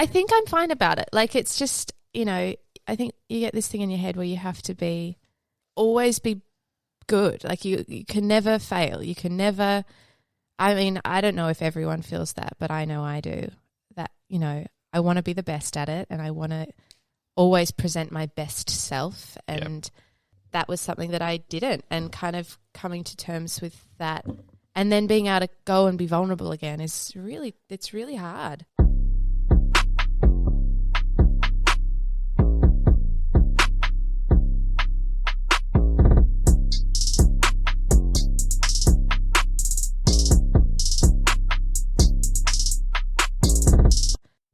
I think I'm fine about it. Like, it's just, you know, I think you get this thing in your head where you have to always be good. Like, you can never fail. You can never, I mean, I don't know if everyone feels that, but I know I do. That, you know, I want to be the best at it and I want to always present my best self. And that was something that I didn't, and kind of coming to terms with that and then being able to go and be vulnerable again it's really hard.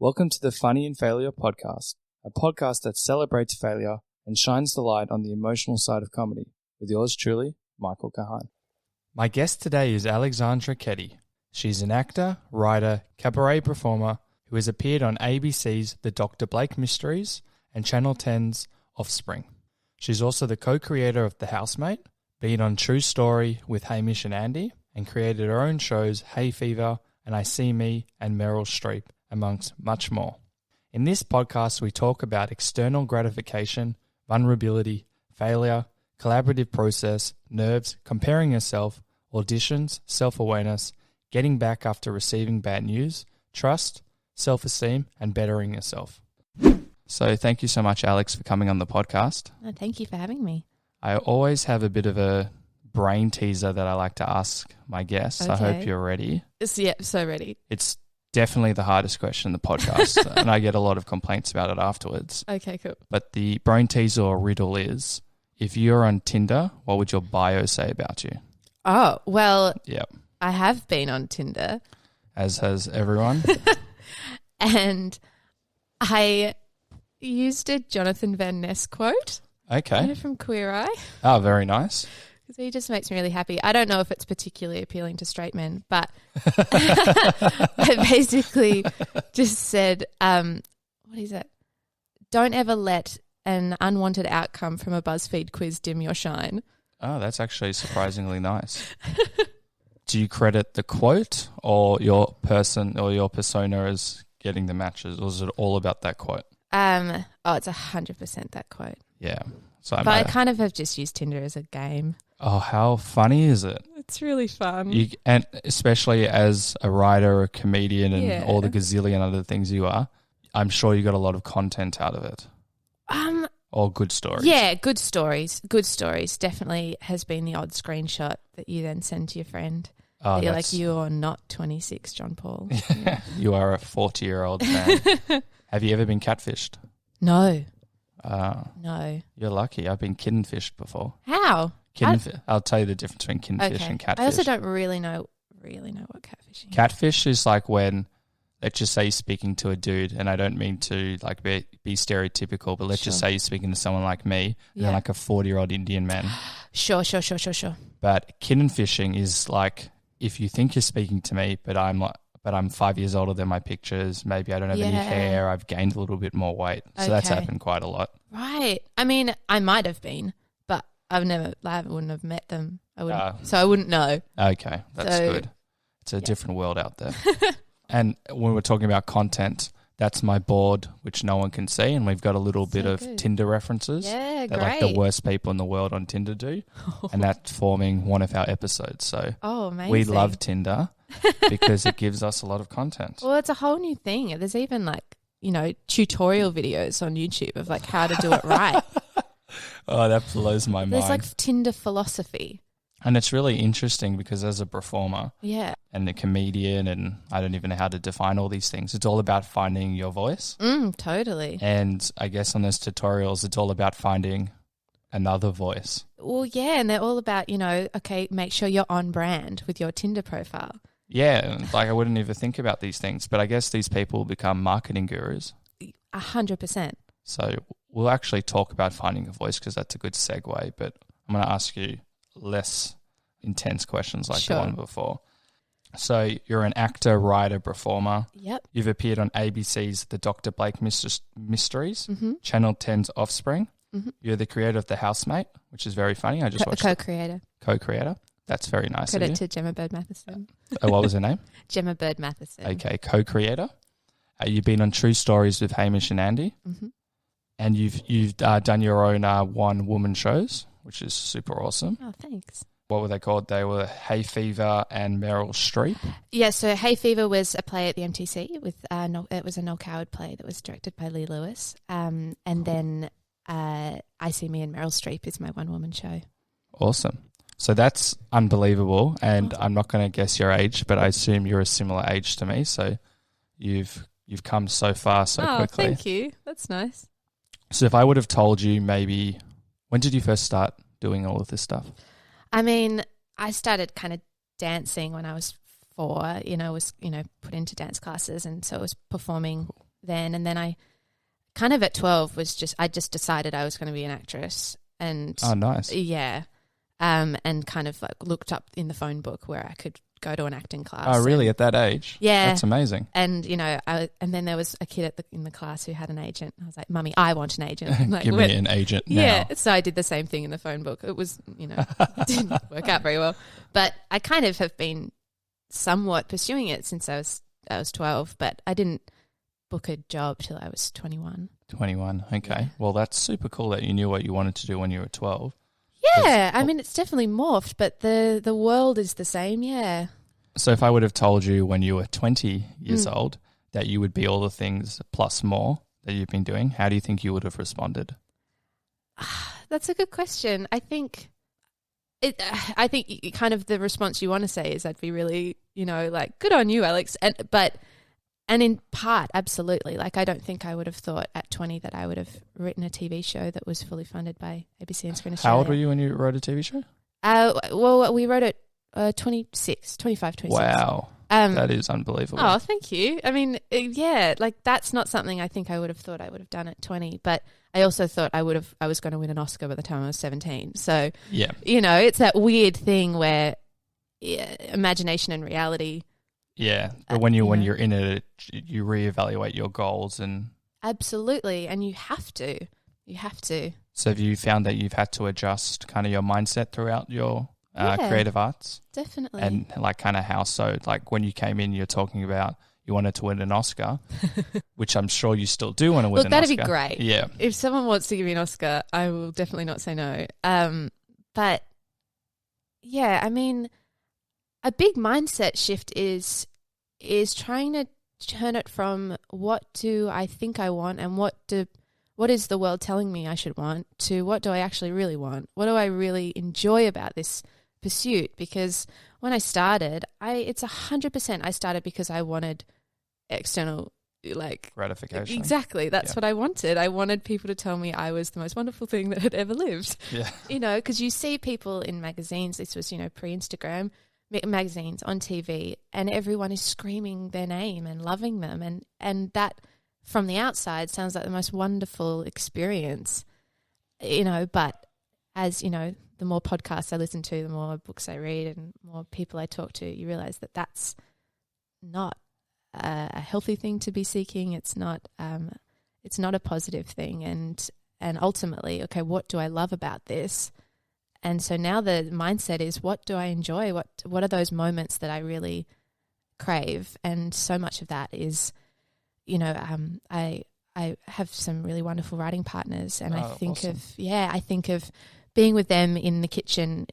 Welcome to the Funny in Failure podcast, a podcast that celebrates failure and shines the light on the emotional side of comedy, with yours truly, Michael Kahan. My guest today is Alexandra Keddie. She's an actor, writer, cabaret performer who has appeared on ABC's The Dr. Blake Mysteries and Channel 10's Offspring. She's also the co-creator of The Housemate, been on True Story with Hamish and Andy, and created her own shows Hayfever and I, and Meryl Streep, amongst much more. In this podcast, we talk about external gratification, vulnerability, failure, collaborative process, nerves, comparing yourself, auditions, self-awareness, getting back after receiving bad news, trust, self-esteem, and bettering yourself. So thank you so much, Alex, for coming on the podcast. Oh, thank you for having me. I always have a bit of a brain teaser that I like to ask my guests. Okay. I hope you're ready. Yeah, so ready. It's definitely the hardest question in the podcast, and I get a lot of complaints about it afterwards. Okay, cool. But the brain teaser or riddle is, if you're on Tinder, what would your bio say about you? Oh, well, yep. I have been on Tinder. As has everyone. And I used a Jonathan Van Ness quote. Okay. You know, from Queer Eye. Oh, very nice. Because he just makes me really happy. I don't know if it's particularly appealing to straight men, but I basically just said, what is it? Don't ever let an unwanted outcome from a BuzzFeed quiz dim your shine. Oh, that's actually surprisingly nice. Do you credit the quote or your person or your persona as getting the matches, or is it all about that quote? It's 100% that quote. Yeah. So I kind of have just used Tinder as a game. Oh, how funny is it? It's really fun. And especially as a writer, a comedian, and all the gazillion other things you are, I'm sure you got a lot of content out of it. Or good stories. Yeah, good stories. Good stories definitely has been the odd screenshot that you then send to your friend. Oh, you're like, you're not 26, John Paul. Yeah. You are a 40-year-old man. Have you ever been catfished? No. No. You're lucky. I've been kidden-fished before. How? I'll tell you the difference between kidden-fish and catfish. I also don't really know what catfishing is. Catfish is like when, let's just say you're speaking to a dude, and I don't mean to like be stereotypical, but let's just say you're speaking to someone like me, and they're like a 40-year-old Indian man. Sure. But kidden fishing is like if you think you're speaking to me, but I'm 5 years older than my pictures. Maybe I don't have any hair. I've gained a little bit more weight. So that's happened quite a lot. Right. I mean, I might have been, but I wouldn't have met them. So I wouldn't know. Okay, that's good. It's a different world out there. And when we're talking about content, that's my board, which no one can see, and we've got a little bit of Tinder references. Yeah, that like the worst people in the world on Tinder do, and that's forming one of our episodes. So amazing. We love Tinder because it gives us a lot of content. Well, it's a whole new thing. There's even tutorial videos on YouTube of like how to do it right. Oh, that blows my mind. There's like Tinder philosophy. And it's really interesting because as a performer and a comedian, and I don't even know how to define all these things, it's all about finding your voice. Totally. And I guess on those tutorials, it's all about finding another voice. Well, yeah, and they're all about, make sure you're on brand with your Tinder profile. Yeah, like I wouldn't even think about these things, but I guess these people become marketing gurus. 100%. So we'll actually talk about finding a voice because that's a good segue, but I'm going to ask you less intense questions like the one before. So you're an actor, writer, performer. Yep. You've appeared on ABC's The Dr. Blake Mysteries, Channel 10's Offspring. Mm-hmm. You're the creator of The Housemate, which is very funny. I just watched Co-creator. Co-creator. That's very nice Credit of you. to Gemma Bird Matheson. What was her name? Gemma Bird Matheson. Okay, co-creator. You've been on True Stories with Hamish and Andy, and you've done your own one-woman shows, which is super awesome. Oh, thanks. What were they called? They were Hayfever and Meryl Streep. Yeah, so Hayfever was a play at the MTC with it was a Noel Coward play that was directed by Lee Lewis, and then I See Me and Meryl Streep is my one-woman show. Awesome. So that's unbelievable, and I'm not going to guess your age, but I assume you're a similar age to me. So you've come so far so quickly. Thank you. That's nice. So if I would have told you maybe, when did you first start doing all of this stuff? I mean, I started kind of dancing when I was 4, was put into dance classes, and so I was performing then. And then I kind of at 12 I just decided I was going to be an actress. And oh, nice. Yeah. And kind of like looked up in the phone book where I could go to an acting class. Oh, really? At that age? Yeah. That's amazing. And, and then there was a kid in the class who had an agent. I was like, Mummy, I want an agent. Like, Give me an agent now. Yeah. So I did the same thing in the phone book. It was, didn't work out very well. But I kind of have been somewhat pursuing it since I was 12, but I didn't book a job till I was 21. 21, okay. Yeah. Well, that's super cool that you knew what you wanted to do when you were 12. Yeah, I mean, it's definitely morphed, but the world is the same, yeah. So if I would have told you when you were 20 years old that you would be all the things plus more that you've been doing, how do you think you would have responded? That's a good question. I think kind of the response you want to say is I'd be really, like, good on you, Alex. And in part, absolutely. Like, I don't think I would have thought at 20 that I would have written a TV show that was fully funded by ABC and Screen Australia. How old were you when you wrote a TV show? Well, we wrote it 25, 26. Wow. That is unbelievable. Oh, thank you. I mean, yeah, like that's not something I think I would have thought I would have done at 20, but I also thought I was going to win an Oscar by the time I was 17. So, yeah, it's that weird thing where imagination and reality. Yeah, but when you're in it, you reevaluate your goals and absolutely, and you have to. So have you found that you've had to adjust kind of your mindset throughout your creative arts? Definitely. And like kind of how so? Like when you came in, you're talking about you wanted to win an Oscar, which I'm sure you still do want to win an Oscar. Look, that'd be great. Yeah. If someone wants to give me an Oscar, I will definitely not say no. But yeah, I mean, a big mindset shift is trying to turn it from what do I think I want and what is the world telling me I should want to what do I actually really want? What do I really enjoy about this pursuit? Because when I started, it's 100% I started because I wanted external gratification. Exactly. That's what I wanted. I wanted people to tell me I was the most wonderful thing that had ever lived. Yeah. Because you see people in magazines, this was, pre-Instagram, magazines on TV, and everyone is screaming their name and loving them. And that from the outside sounds like the most wonderful experience, but as, the more podcasts I listen to, the more books I read and more people I talk to, you realize that that's not a healthy thing to be seeking. It's not a positive thing. And ultimately, okay, what do I love about this? And so now the mindset is, what do I enjoy? What are those moments that I really crave? And so much of that is, I have some really wonderful writing partners, and I think of being with them in the kitchen,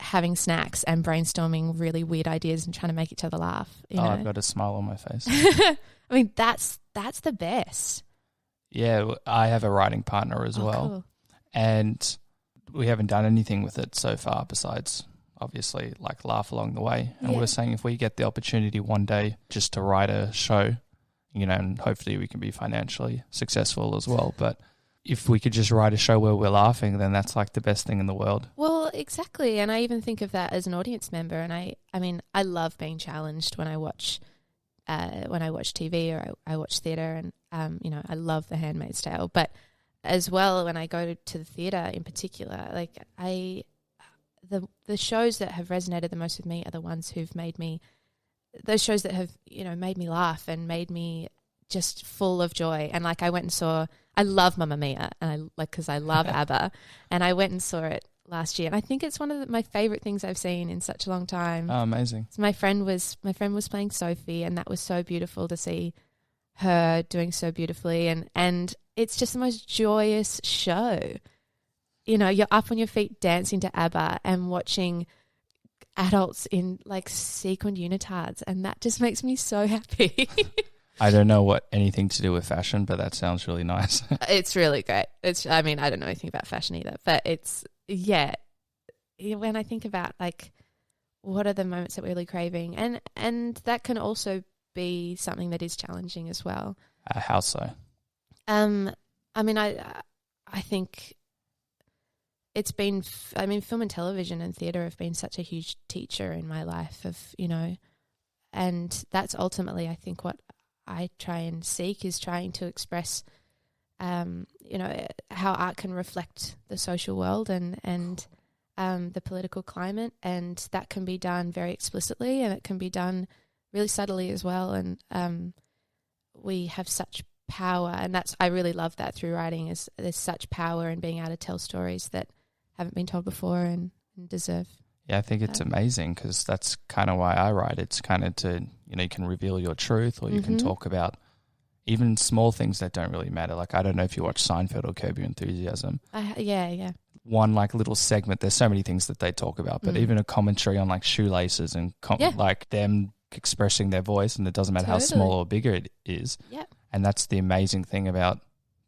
having snacks and brainstorming really weird ideas and trying to make each other laugh. I've got a smile on my face. I mean, that's the best. Yeah, I have a writing partner as well. Cool. And we haven't done anything with it so far besides obviously like laugh along the way. And we're saying if we get the opportunity one day just to write a show, and hopefully we can be financially successful as well. But if we could just write a show where we're laughing, then that's like the best thing in the world. Well, exactly. And I even think of that as an audience member. And I mean, I love being challenged when I watch TV or I watch theatre, and I love The Handmaid's Tale. But as well, when I go to the theatre in particular, like the shows that have resonated the most with me are the ones who've made me, those shows that have made me laugh and made me just full of joy. And like I went and saw, I love Mamma Mia, and because I love ABBA, and I went and saw it last year, and I think it's one of my favorite things I've seen in such a long time. Oh, amazing! So my friend was playing Sophie, and that was so beautiful to see her doing so beautifully, and it's just the most joyous show. You know, you're up on your feet dancing to ABBA and watching adults in like sequined unitards, and that just makes me so happy. I don't know what anything to do with fashion, but that sounds really nice. It's really great. I mean, I don't know anything about fashion either, but it's, yeah, when I think about like what are the moments that we're really craving, and that can also be something that is challenging as well. How so? I mean, I think it's been, I mean, film and television and theatre have been such a huge teacher in my life of, you know, and that's ultimately, I think, what I try and seek is trying to express, you know, how art can reflect the social world and the political climate, and that can be done very explicitly, and it can be done really subtly as well. And we have such power, and I really love that through writing, is there's such power in being able to tell stories that haven't been told before and deserve. Yeah, I think it's amazing because that's kind of why I write. It's kind of to, you know, you can reveal your truth, or you can talk about even small things that don't really matter. Like, I don't know if you watch Seinfeld or Curb Your Enthusiasm. Yeah. One like little segment, there's so many things that they talk about, but even a commentary on like shoelaces and like them expressing their voice, and it doesn't matter how small or bigger it is. Yeah. And that's the amazing thing about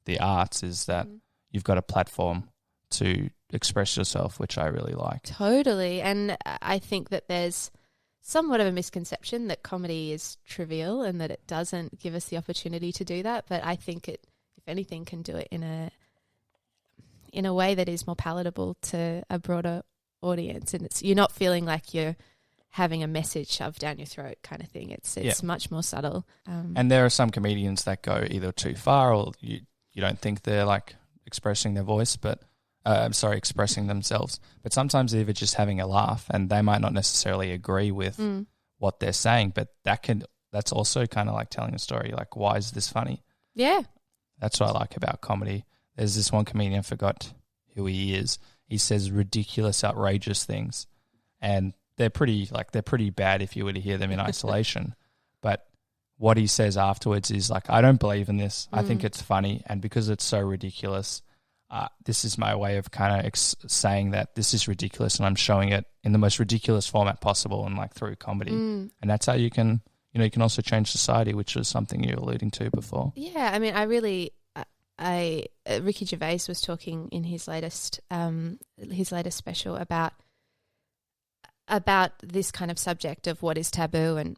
the arts, is that you've got a platform to express yourself, which I really like. Totally. And I think that there's somewhat of a misconception that comedy is trivial and that it doesn't give us the opportunity to do that. But I think it, if anything, can do it in a way that is more palatable to a broader audience. And you're not feeling like you're having a message shoved down your throat kind of thing. It's much more subtle. And there are some comedians that go either too far, or you don't think they're like expressing their voice, but expressing themselves. But sometimes they're just having a laugh, and they might not necessarily agree with what they're saying, but that's also kind of like telling a story. Like, why is this funny? Yeah. That's what I like about comedy. There's this one comedian, I forgot who he is. He says ridiculous, outrageous things, and they're pretty bad if you were to hear them in isolation. But what he says afterwards is like, I don't believe in this. I think it's funny, and because it's so ridiculous, this is my way of kind of saying that this is ridiculous, and I'm showing it in the most ridiculous format possible, and like through comedy. And that's how you can also change society, which was something you were alluding to before. Yeah, I mean, Ricky Gervais was talking in his latest special about this kind of subject of what is taboo, and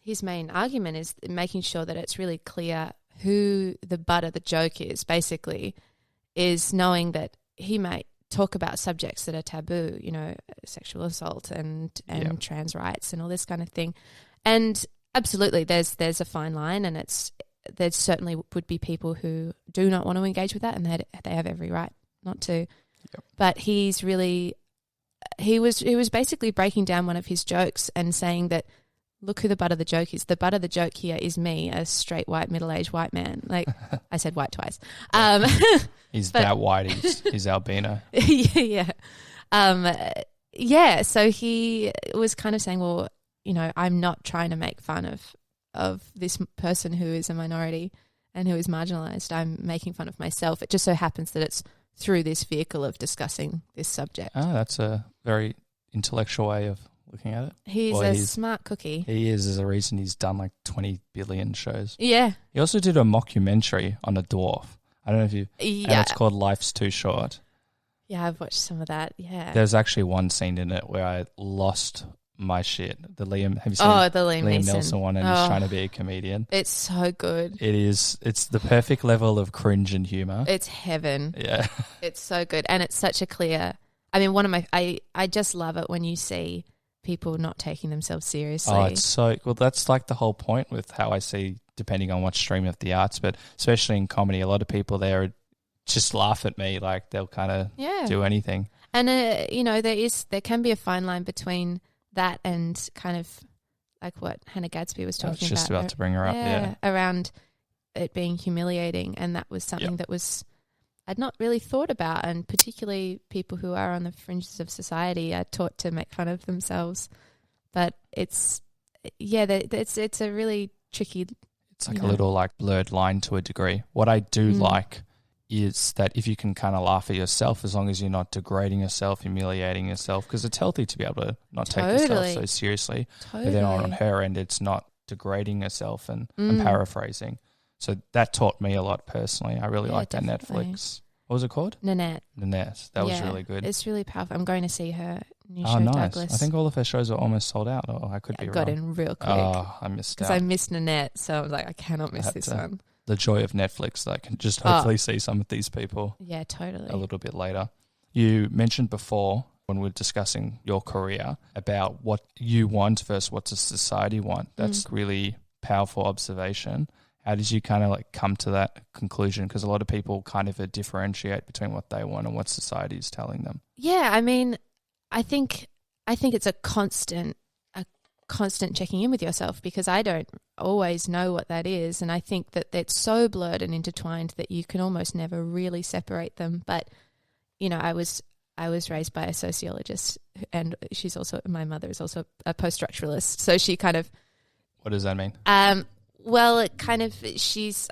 his main argument is making sure that it's really clear who the butt of the joke is, basically, is knowing that he might talk about subjects that are taboo, you know, sexual assault and trans rights and all this kind of thing. And absolutely, there's a fine line, and there certainly would be people who do not want to engage with that, and they have every right not to. Yep. But he was basically breaking down one of his jokes and saying that, look who the butt of the joke is. The butt of the joke here is me, a straight white middle-aged white man. Like, I said white twice. He's that white. He's albino. Yeah. So he was kind of saying, well, you know, I'm not trying to make fun of this person who is a minority and who is marginalised. I'm making fun of myself. It just so happens that it's through this vehicle of discussing this subject. Oh, that's a very intellectual way of looking at it. He's smart cookie. He is. There's a reason he's done like 20 billion shows. Yeah. He also did a mockumentary on a dwarf. I don't know if you... Yeah. And it's called Life's Too Short. Yeah, I've watched some of that, yeah. There's actually one scene in it where I lost my shit. Have you seen the Liam Neeson one, and he's trying to be a comedian? It's so good. It is. It's the perfect level of cringe and humour. It's heaven. Yeah. It's so good. And it's such a clear... I mean, I just love it when you see people not taking themselves seriously. Oh, it's so... Well, that's like the whole point with how I see, depending on what stream of the arts, but especially in comedy, a lot of people there just laugh at me, like they'll kind of do anything. And, you know, there can be a fine line between that and kind of like what Hannah Gadsby was talking about. I was just about to bring her up, yeah. Around it being humiliating, and that was something that I'd not really thought about, and particularly people who are on the fringes of society are taught to make fun of themselves. But it's a really tricky It's like a little like blurred line to a degree. What I do like is that if you can kind of laugh at yourself, as long as you're not degrading yourself, humiliating yourself, because it's healthy to be able to not take yourself so seriously. But then on her end, it's not degrading yourself, and I'm paraphrasing. So that taught me a lot personally. I really like that Netflix. What was it called? Nanette. That was really good. It's really powerful. I'm going to see her new show, nice. Douglas. I think all of her shows are almost sold out. Or I could be wrong. Got in real quick. Oh, I missed out. Because I missed Nanette, so I was like, I cannot miss this one. The joy of Netflix that I can just hopefully see some of these people. Yeah, totally. A little bit later. You mentioned before when we were discussing your career about what you want versus what does society want. That's really powerful observation. How did you kind of like come to that conclusion? Because a lot of people kind of differentiate between what they want and what society is telling them. Yeah, I mean, I think it's a constant checking in with yourself, because I don't always know what that is, and I think that it's so blurred and intertwined that you can almost never really separate them. But I was raised by a sociologist, and my mother is also a post-structuralist, so she kind of. What does that mean? Well, it kind of,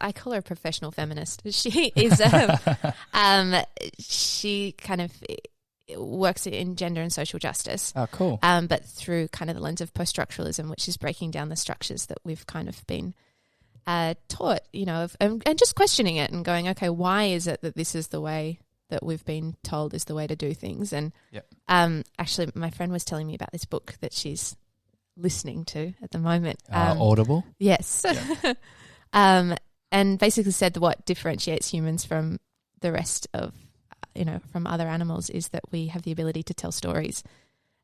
I call her a professional feminist. She is, she kind of works in gender and social justice. Oh, cool. But through kind of the lens of post-structuralism, which is breaking down the structures that we've kind of been taught, and just questioning it and going, okay, why is it that this is the way that we've been told is the way to do things? And actually, my friend was telling me about this book that she's listening to at the moment. Audible? Yes. Yeah. And basically said that what differentiates humans from the rest of, from other animals is that we have the ability to tell stories,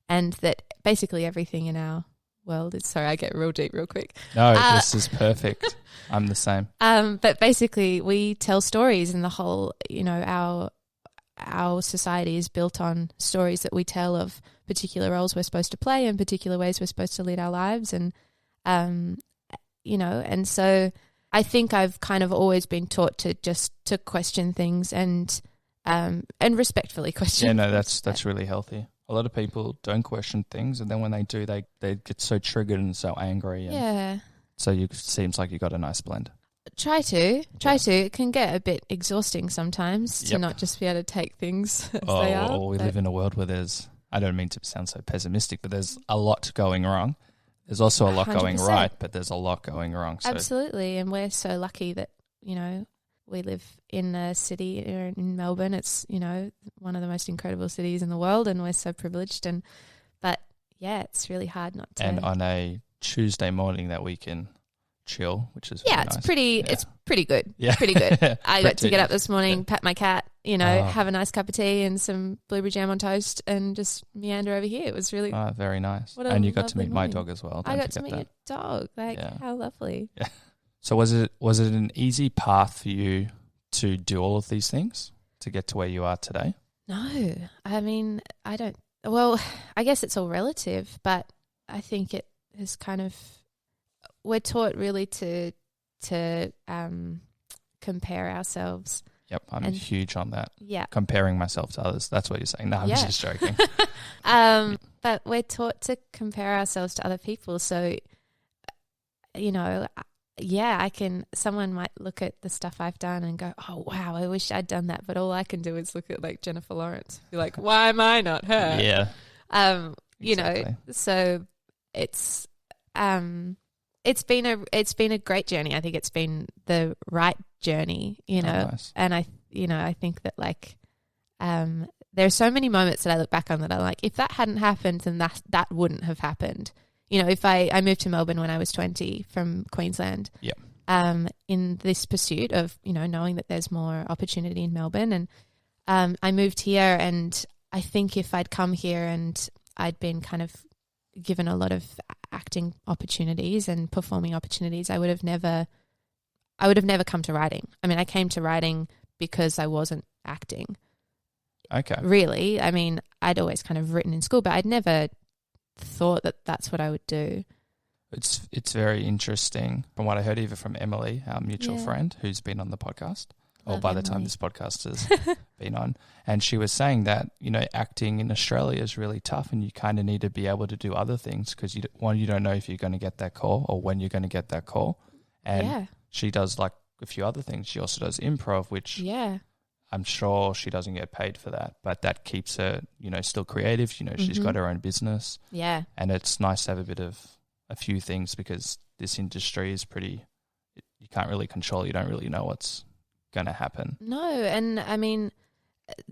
and that basically everything in our world is, sorry, I get real deep real quick. No, this is perfect. I'm the same. But basically we tell stories, and the whole, our society is built on stories that we tell of particular roles we're supposed to play and particular ways we're supposed to lead our lives. And, and so I think I've kind of always been taught to question things and respectfully question. Yeah, no, that's really healthy. A lot of people don't question things, and then when they do, they get so triggered and so angry. And so it seems like you got a nice blend. Try to. It can get a bit exhausting sometimes to not just be able to take things as they are. We live in a world where I don't mean to sound so pessimistic, but there's a lot going wrong. There's also a lot 100%. Going right, but there's a lot going wrong. So. Absolutely, and we're so lucky that, we live in a city in Melbourne. It's, one of the most incredible cities in the world, and we're so privileged. But it's really hard not to. And on a Tuesday morning that we can chill, which is really nice. It's pretty good. Yeah. Pretty good. I got to get up this morning, pat my cat, have a nice cup of tea and some blueberry jam on toast, and just meander over here. It was really very nice. And you got to meet my dog as well. I got to meet your dog. How lovely. Yeah. So was it an easy path for you to do all of these things to get to where you are today? No. I mean, I don't. Well, I guess it's all relative, but I think it is kind of. We're taught really to compare ourselves. Yep, I'm huge on that. Yeah. Comparing myself to others. That's what you're saying. No, I'm just joking. But we're taught to compare ourselves to other people. So, someone might look at the stuff I've done and go, oh, wow, I wish I'd done that. But all I can do is look at like Jennifer Lawrence. Be like, why am I not her? Yeah. Exactly. So it's been a great journey. I think it's been the right journey, nice. And I think that there are so many moments that I look back on that I'm like, if that hadn't happened, then that wouldn't have happened. If I moved to Melbourne when I was 20 from Queensland, in this pursuit of, knowing that there's more opportunity in Melbourne, and I moved here, and I think if I'd come here and I'd been kind of given a lot of acting opportunities and performing opportunities, I would have never come to writing. I mean, I came to writing because I wasn't acting. Okay. Really. I mean, I'd always kind of written in school, but I'd never thought that that's what I would do. It's very interesting from what I heard even from Emily, our mutual friend who's been on the podcast, or by the time this podcast has been on. And she was saying that, acting in Australia is really tough, and you kind of need to be able to do other things because you don't know if you're going to get that call or when you're going to get that call. And she does like a few other things. She also does improv, which I'm sure she doesn't get paid for that, but that keeps her, still creative. She's got her own business. Yeah. And it's nice to have a few things, because this industry is you can't really control. You don't really know what's going to happen. No. And I mean,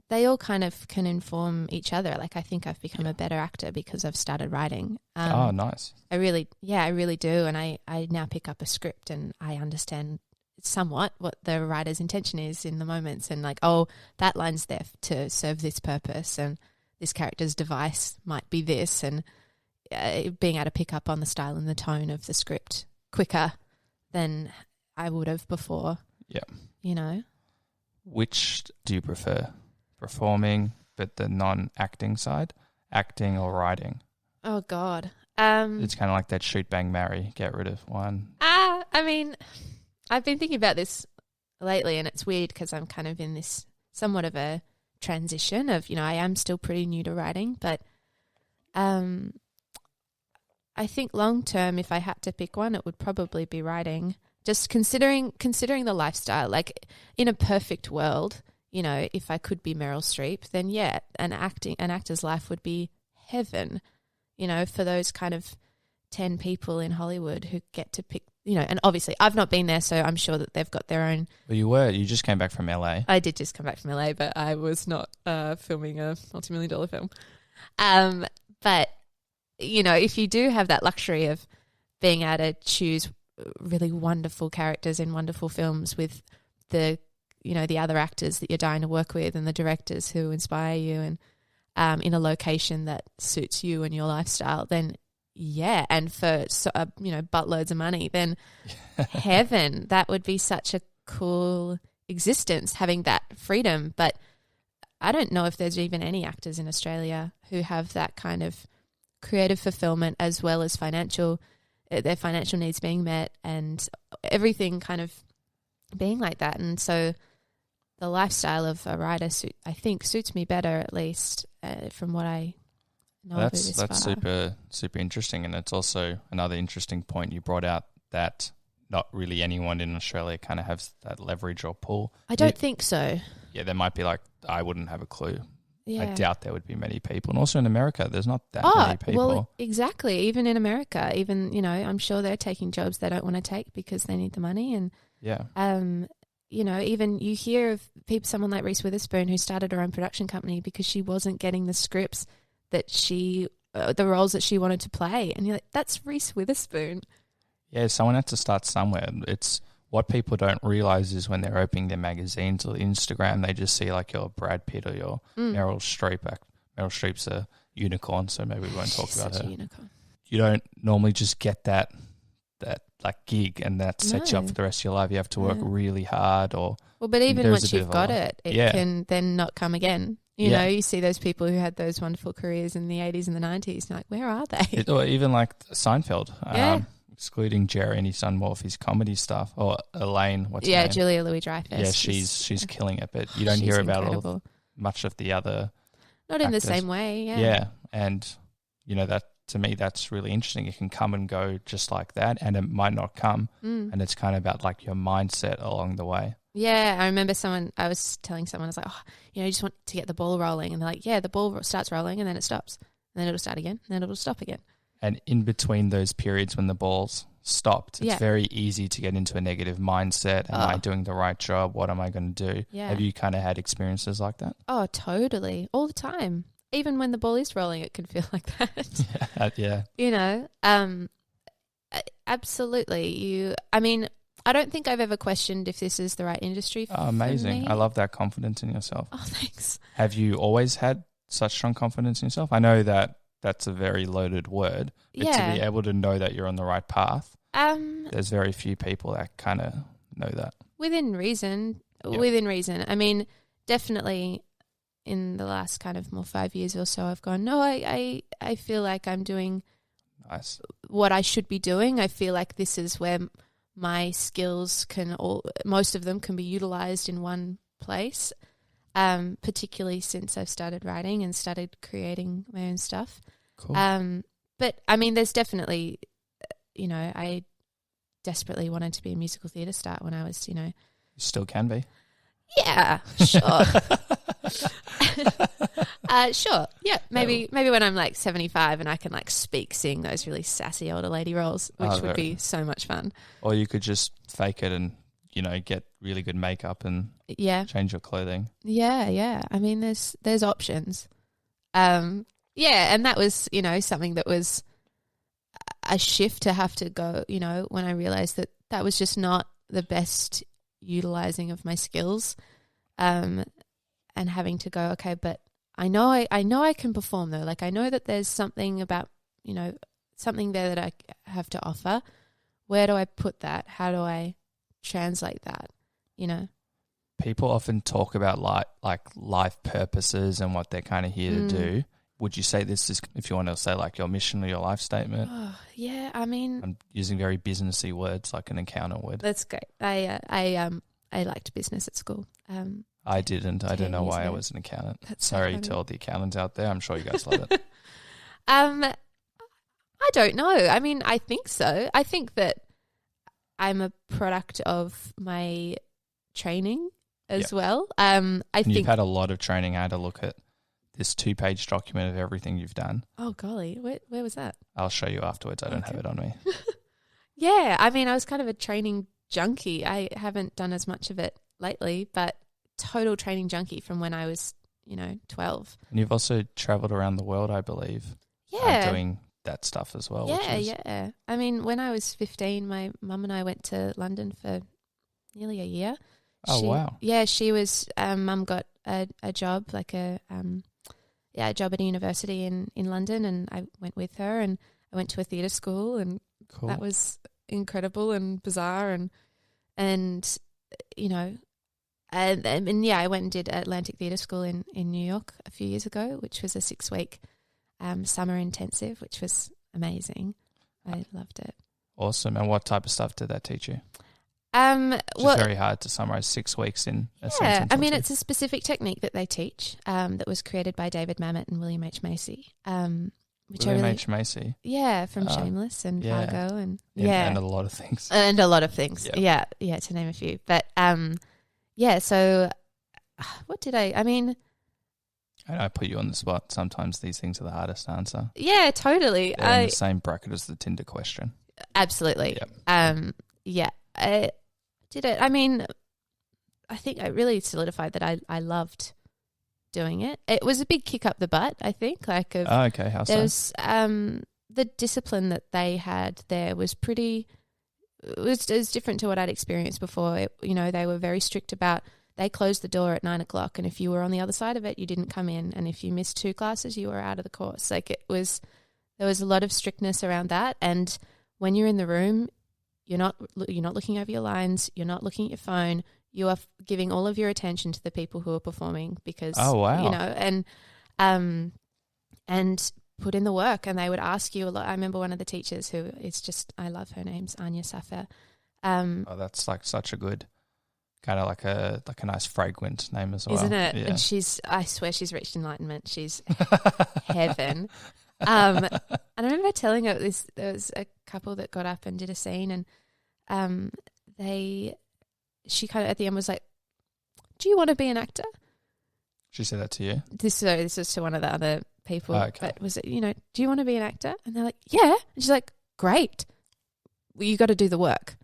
they all kind of can inform each other. Like, I think I've become a better actor because I've started writing. Oh, nice. I really do. And I now pick up a script and I understand somewhat what the writer's intention is in the moments, and like, oh, that line's there to serve this purpose, and this character's device might be this, and being able to pick up on the style and the tone of the script quicker than I would have before. Yeah. Which do you prefer? Performing, but the non-acting side? Acting or writing? Oh, God. It's kind of like that shoot, bang, marry, get rid of one. I mean, I've been thinking about this lately, and it's weird because I'm kind of in this somewhat of a transition of, I am still pretty new to writing, but I think long term, if I had to pick one, it would probably be writing. Just considering the lifestyle, like in a perfect world, if I could be Meryl Streep, then an actor's life would be heaven, for those kind of 10 people in Hollywood who get to pick, and obviously I've not been there, so I'm sure that they've got their own. Well, you just came back from LA. I did just come back from LA, but I was not filming a multi-million-dollar film. But, if you do have that luxury of being able to choose really wonderful characters in wonderful films with the other actors that you're dying to work with and the directors who inspire you, and in a location that suits you and your lifestyle, then and for buttloads of money, then heaven. That would be such a cool existence, having that freedom. But I don't know if there's even any actors in Australia who have that kind of creative fulfillment as well as their financial needs being met and everything kind of being like that. And so the lifestyle of a writer, I think, suits me better, at least from what I know. That's super, super interesting. And it's also another interesting point you brought out, that not really anyone in Australia kind of has that leverage or pull. I don't think so. Yeah, there might be I wouldn't have a clue. Yeah. I doubt there would be many people. And also in America, there's not that many people. Well, exactly. Even in America, I'm sure they're taking jobs they don't want to take because they need the money. And, even you hear of someone like Reese Witherspoon who started her own production company because she wasn't getting the scripts that the roles that she wanted to play. And you're like, that's Reese Witherspoon. Yeah, someone had to start somewhere. It's what people don't realize is when they're opening their magazines or Instagram, they just see like your Brad Pitt or your Meryl Streep. Meryl Streep's a unicorn, so maybe we won't talk about her. Unicorn. You don't normally just get that like gig, and that sets you up for the rest of your life. You have to work really hard. But even once you've got it can then not come again. You see those people who had those wonderful careers in the 80s and the 90s. You're like, where are they? Or even like Seinfeld. Excluding Jerry, and he's done more of his comedy stuff. Or Elaine, what's her name? Julia Louis-Dreyfus. Yeah, she's killing it, but you don't hear about much of the other Not in the same way, Yeah, and that, to me, that's really interesting. It can come and go just like that, and it might not come, and it's kind of about like your mindset along the way. Yeah, I remember I was telling someone, I was like, you just want to get the ball rolling, and they're like, the ball starts rolling and then it stops, and then it'll start again, and then it'll stop again. And in between those periods when the ball's stopped, it's very easy to get into a negative mindset. Am I doing the right job? What am I going to do? Yeah. Have you kind of had experiences like that? Oh, totally. All the time. Even when the ball is rolling, it can feel like that. Yeah. Absolutely. I don't think I've ever questioned if this is the right industry for amazing. me. I love that confidence in yourself. Oh, thanks. Have you always had such strong confidence in yourself? I know that's a very loaded word, but to be able to know that you're on the right path, there's very few people that kind of know that. Within reason. Definitely in the last kind of more 5 years or so, I've gone, no, I feel like I'm doing what I should be doing. I feel like this is where my skills most of them can be utilized in one place, particularly since I've started writing and started creating my own stuff. Cool. But there's definitely, desperately wanted to be a musical theatre star when I was, You still can be. Yeah, sure. Sure. Yeah. Maybe when I'm like 75 and I can like sing those really sassy older lady roles, which would be so much fun. Or you could just fake it and, get really good makeup and change your clothing. Yeah, yeah. I mean, there's options. And that was, something that was a shift to have to go, when I realized that was just not the best utilizing of my skills, and having to go, okay, but I know I can perform though. Like I know that there's something about, something there that I have to offer. Where do I put that? How do I translate that? People often talk about like life purposes and what they're kind of here to do. Would you say this is, if you want to say like your mission or your life statement? Oh, yeah, I mean, I'm using very businessy words like an accountant would. That's great. I liked business at school. I didn't. I don't know why I was an accountant. Sorry to all the accountants out there. I'm sure you guys love it. I don't know. I mean, I think so. I think that I'm a product of my training as well. I think you've had a lot of training. I had to look at this 2-page document of everything you've done. Oh, golly. Where was that? I'll show you afterwards. I don't have it on me. Yeah. I mean, I was kind of a training junkie. I haven't done as much of it lately, but total training junkie from when I was, 12. And you've also travelled around the world, I believe. Doing that stuff as well. Yeah. I mean, when I was 15, my mum and I went to London for nearly a year. Wow. Yeah, she was, mum got a job, like a job at a university in London, and I went with her, and I went to a theatre school, and that was incredible and bizarre, and I went and did Atlantic Theatre School in New York a few years ago, which was a 6-week summer intensive, which was amazing. I loved it. Awesome. And what type of stuff did that teach you? It's very hard to summarize 6 weeks in a sentence. I mean, it's a specific technique that they teach that was created by David Mamet and William H. Macy. H. Macy? Yeah, from Shameless and Fargo and and a lot of things. And a lot of things. Yeah, to name a few. But so what did I mean... I put you on the spot. Sometimes these things are the hardest to answer. Yeah, totally. They're in the same bracket as the Tinder question. Absolutely. Yep. I did it. I mean, I think I really solidified that I loved doing it. It was a big kick up the butt, I think. Okay. How so? There was the discipline that they had there was pretty. It was different to what I'd experienced before. They were very strict about. They closed the door at 9:00, and if you were on the other side of it, you didn't come in. And if you missed 2 classes, you were out of the course. There was a lot of strictness around that. And when you're in the room, you're not looking over your lines. You're not looking at your phone. You are giving all of your attention to the people who are performing because and put in the work. And they would ask you a lot. I remember one of the teachers who is just, I love her, name's Anya Safer. That's like such a good. Kind of like a nice fragrant name as well. Isn't it? Yeah. And I swear she's reached enlightenment. She's heaven. And I remember telling her there was a couple that got up and did a scene, and she kind of at the end was like, "Do you want to be an actor?" She said that to you? This was to one of the other people. Oh, okay. But was it, do you want to be an actor? And they're like, "Yeah." And she's like, "Great. Well, you got to do the work."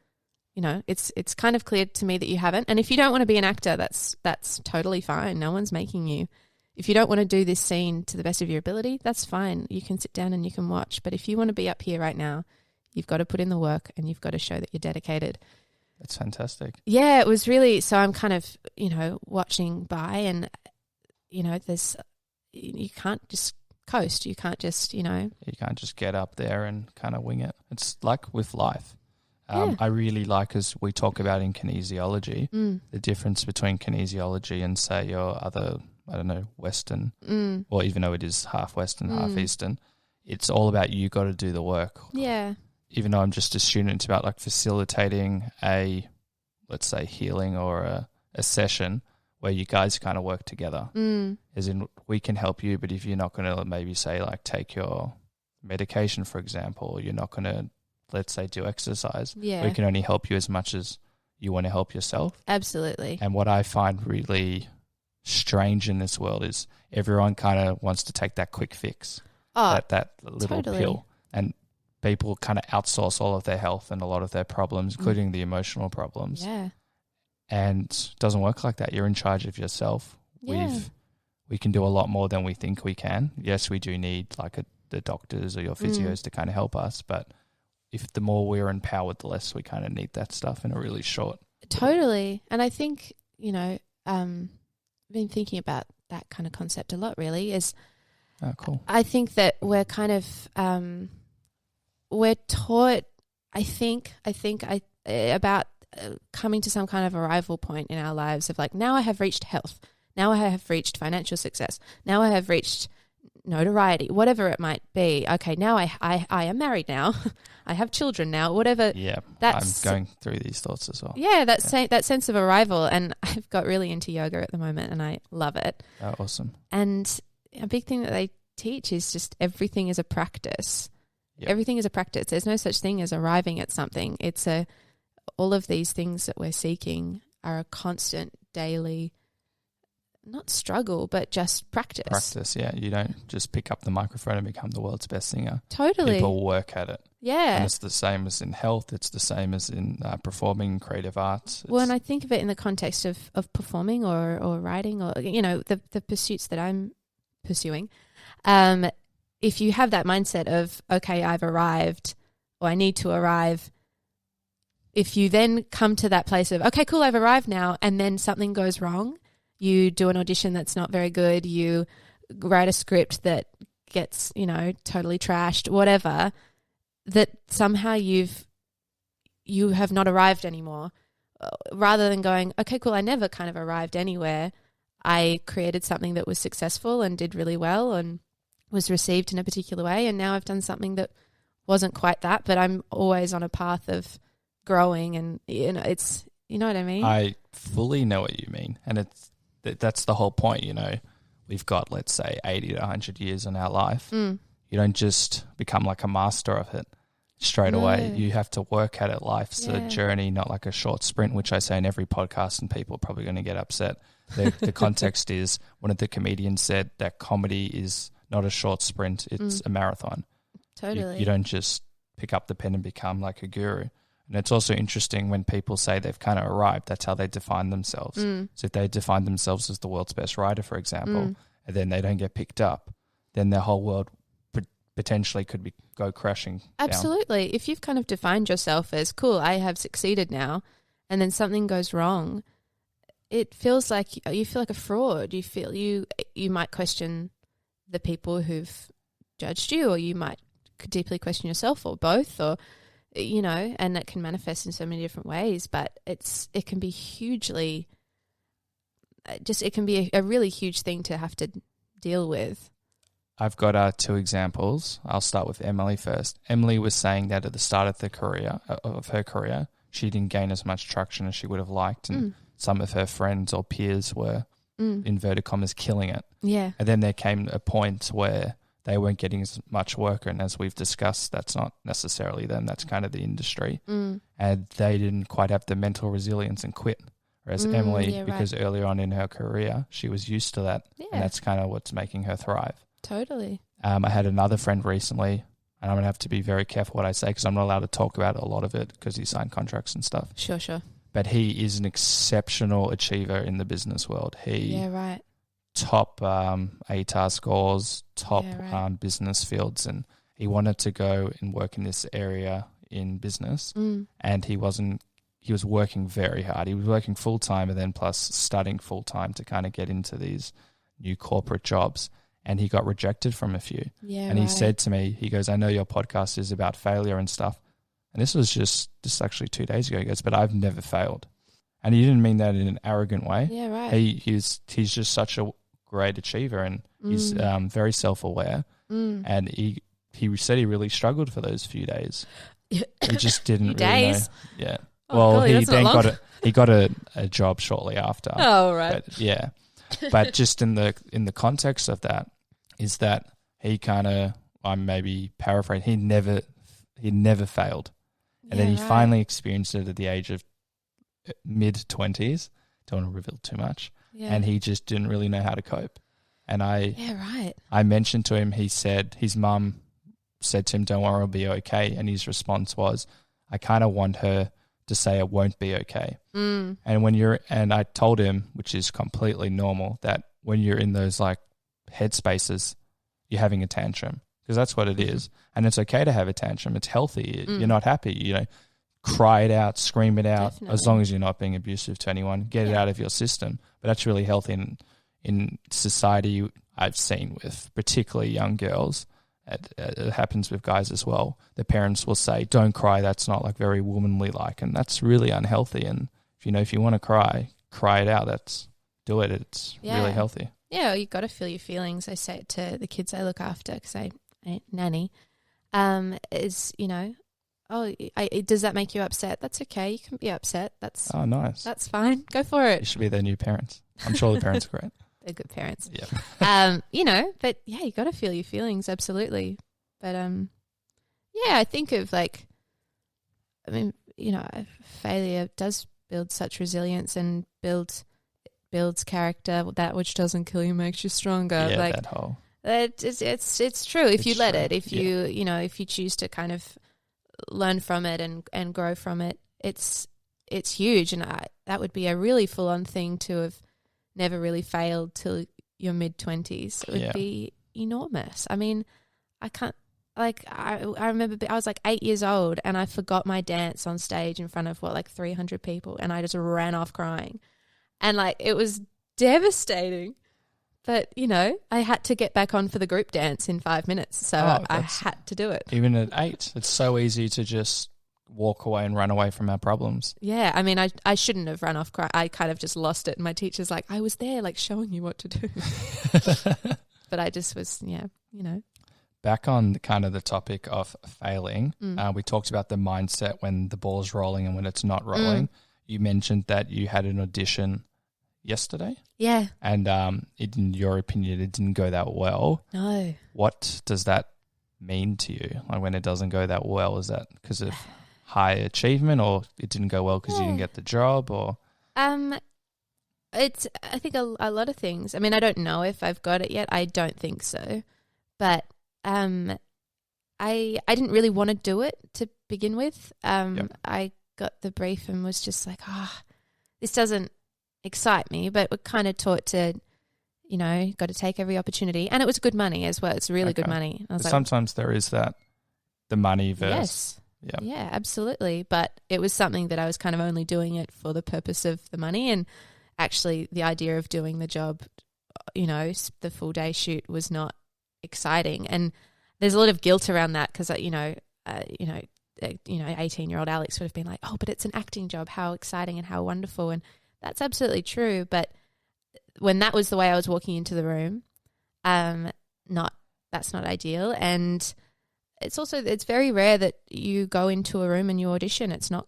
It's kind of clear to me that you haven't. And if you don't want to be an actor, that's totally fine. No one's making you. If you don't want to do this scene to the best of your ability, that's fine. You can sit down and you can watch. But if you want to be up here right now, you've got to put in the work and you've got to show that you're dedicated. That's fantastic. Yeah, it was really, so I'm kind of, watching by and, you can't just coast. You can't just, You can't just get up there and kind of wing it. It's like with life. I really like, as we talk about in kinesiology, the difference between kinesiology and, say, your other, Western, or even though it is half Western, half Eastern, it's all about you got to do the work. Yeah. Even though I'm just a student, it's about like facilitating a, let's say, healing or a session where you guys kind of work together. As in, we can help you, but if you're not going to maybe say like take your medication, for example, you're not going to let's say, do exercise. Yeah. We can only help you as much as you want to help yourself. Absolutely. And what I find really strange in this world is everyone kind of wants to take that quick fix, that little pill. And people kind of outsource all of their health and a lot of their problems, including the emotional problems. Yeah. And it doesn't work like that. You're in charge of yourself. Yeah. We can do a lot more than we think we can. Yes, we do need like the doctors or your physios to kind of help us, but if the more we're empowered, the less we kind of need that stuff in a really short. Totally. And I think, I've been thinking about that kind of concept a lot, really, is cool. I think that we're kind of, we're taught, I think about coming to some kind of arrival point in our lives of like, now I have reached health. Now I have reached financial success. Now I have reached notoriety, whatever it might be. Okay, now I am married now. I have children now, whatever. Yeah, I'm going through these thoughts as well. Yeah, that sense of arrival. And I've got really into yoga at the moment and I love it. Oh, awesome. And a big thing that they teach is just everything is a practice. Yep. Everything is a practice. There's no such thing as arriving at something. All of these things that we're seeking are a constant daily, not struggle, but just practice. Practice, yeah. You don't just pick up the microphone and become the world's best singer. Totally. People work at it. Yeah. And it's the same as in health. It's the same as in performing, creative arts. Well, and I think of it in the context of performing or writing or, the pursuits that I'm pursuing. If you have that mindset of, okay, I've arrived or I need to arrive, if you then come to that place of, okay, cool, I've arrived now, and then something goes wrong, you do an audition that's not very good, you write a script that gets, totally trashed, whatever, that somehow you have not arrived anymore. Rather than going, okay, cool, I never kind of arrived anywhere. I created something that was successful and did really well and was received in a particular way, and now I've done something that wasn't quite that, but I'm always on a path of growing, and it's, you know what I mean? I fully know what you mean, and that's the whole point. We've got, let's say, 80 to 100 years in our life. You don't just become like a master of it straight away. You have to work at it. Life's a journey, not like a short sprint, which I say in every podcast, and people are probably going to get upset. The context is, one of the comedians said that comedy is not a short sprint, it's a marathon. Totally. You don't just pick up the pen and become like a guru. And it's also interesting when people say they've kind of arrived, that's how they define themselves. So if they define themselves as the world's best writer, for example, and then they don't get picked up, then their whole world potentially could go crashing down. Absolutely. If you've kind of defined yourself as, cool, I have succeeded now, and then something goes wrong, it feels like you feel like a fraud. You feel you might question the people who've judged you, or you might deeply question yourself, or both, or and it can manifest in so many different ways. But it can be hugely, it can be a really huge thing to have to deal with. I've got 2 examples. I'll start with Emily first. Emily was saying that at the start of her career, she didn't gain as much traction as she would have liked, and some of her friends or peers were, inverted commas, killing it. Yeah. And then there came a point where they weren't getting as much work, and as we've discussed, that's not necessarily them, that's kind of the industry. And they didn't quite have the mental resilience and quit. Whereas Emily, because earlier on in her career, she was used to that, and that's kind of what's making her thrive. Totally. I had another friend recently, and I'm going to have to be very careful what I say because I'm not allowed to talk about a lot of it because he signed contracts and stuff. Sure. But he is an exceptional achiever in the business world. Top ATAR scores, top business fields, and he wanted to go and work in this area in business, and he was working very hard. He was working full-time and then plus studying full-time to kind of get into these new corporate jobs, and he got rejected from a few. He said to me, he goes, I know your podcast is about failure and stuff, and this was just actually 2 days ago. He goes, but I've never failed. And he didn't mean that in an arrogant way. He's just such a great achiever, and he's very self-aware, and he said he really struggled for those few days. He just didn't really know. Yeah. Oh, well, golly, he then got a job shortly after. Oh, right. But just in the context of that is that he kind of, I'm maybe paraphrasing, he never failed. And then he finally experienced it at the age of mid-20s. Don't want to reveal too much. Yeah. And he just didn't really know how to cope. And I mentioned to him, he said his mum said to him, don't worry, it'll be okay. And his response was, I kind of want her to say it won't be okay. And I told him, which is completely normal, that when you're in those like headspaces, you're having a tantrum, because that's what it is. And it's okay to have a tantrum. It's healthy. You're not happy, cry it out, scream it out. Definitely. As long as you're not being abusive to anyone, get it out of your system. But that's really healthy in society. I've seen with particularly young girls. It happens with guys as well. The parents will say, don't cry, that's not like very womanly like, and that's really unhealthy. And if you want to cry it out. Do it. It's really healthy. Yeah, you've got to feel your feelings. I say it to the kids I look after because I nanny. Does that make you upset? That's okay. You can be upset. Oh, nice. That's fine. Go for it. You should be their new parents. I'm sure the parents are great. They're good parents. Yeah. But yeah, you got to feel your feelings, absolutely. But I think of failure does build such resilience and builds character. That which doesn't kill you makes you stronger. Yeah, that whole. It's true if you let it. If you choose to kind of learn from it and grow from it, it's huge. And that would be a really full on thing to have never really failed till your mid-20s. It would be enormous. I mean, I can't, I remember I was 8 years old and I forgot my dance on stage in front of 300 people, and I just ran off crying. And it was devastating. But, I had to get back on for the group dance in 5 minutes. So I had to do it. Even at 8, it's so easy to just walk away and run away from our problems. Yeah, I mean, I shouldn't have run off cry. I kind of just lost it. And my teacher's like, I was there, showing you what to do. But I just was, Back on kind of the topic of failing, we talked about the mindset when the ball's rolling and when it's not rolling. You mentioned that you had an audition yesterday. Yeah. And in your opinion, it didn't go that well. No. What does that mean to you? When it doesn't go that well, is that because of high achievement, or it didn't go well because you didn't get the job, or? It's, I think, a lot of things. I mean, I don't know if I've got it yet. I don't think so. But I didn't really want to do it to begin with. I got the brief and was just like, this doesn't excite me, but we're kind of taught to, got to take every opportunity. And it was good money as well. It's really good money. I was sometimes there is that, the money versus... Yes. Yeah, absolutely. But it was something that I was kind of only doing it for the purpose of the money. And actually the idea of doing the job, the full day shoot was not exciting. And there's a lot of guilt around that because, 18-year-old Alex would have been like, oh, but it's an acting job. How exciting and how wonderful. And that's absolutely true. But when that was the way I was walking into the room, that's not ideal. And it's very rare that you go into a room and you audition. It's not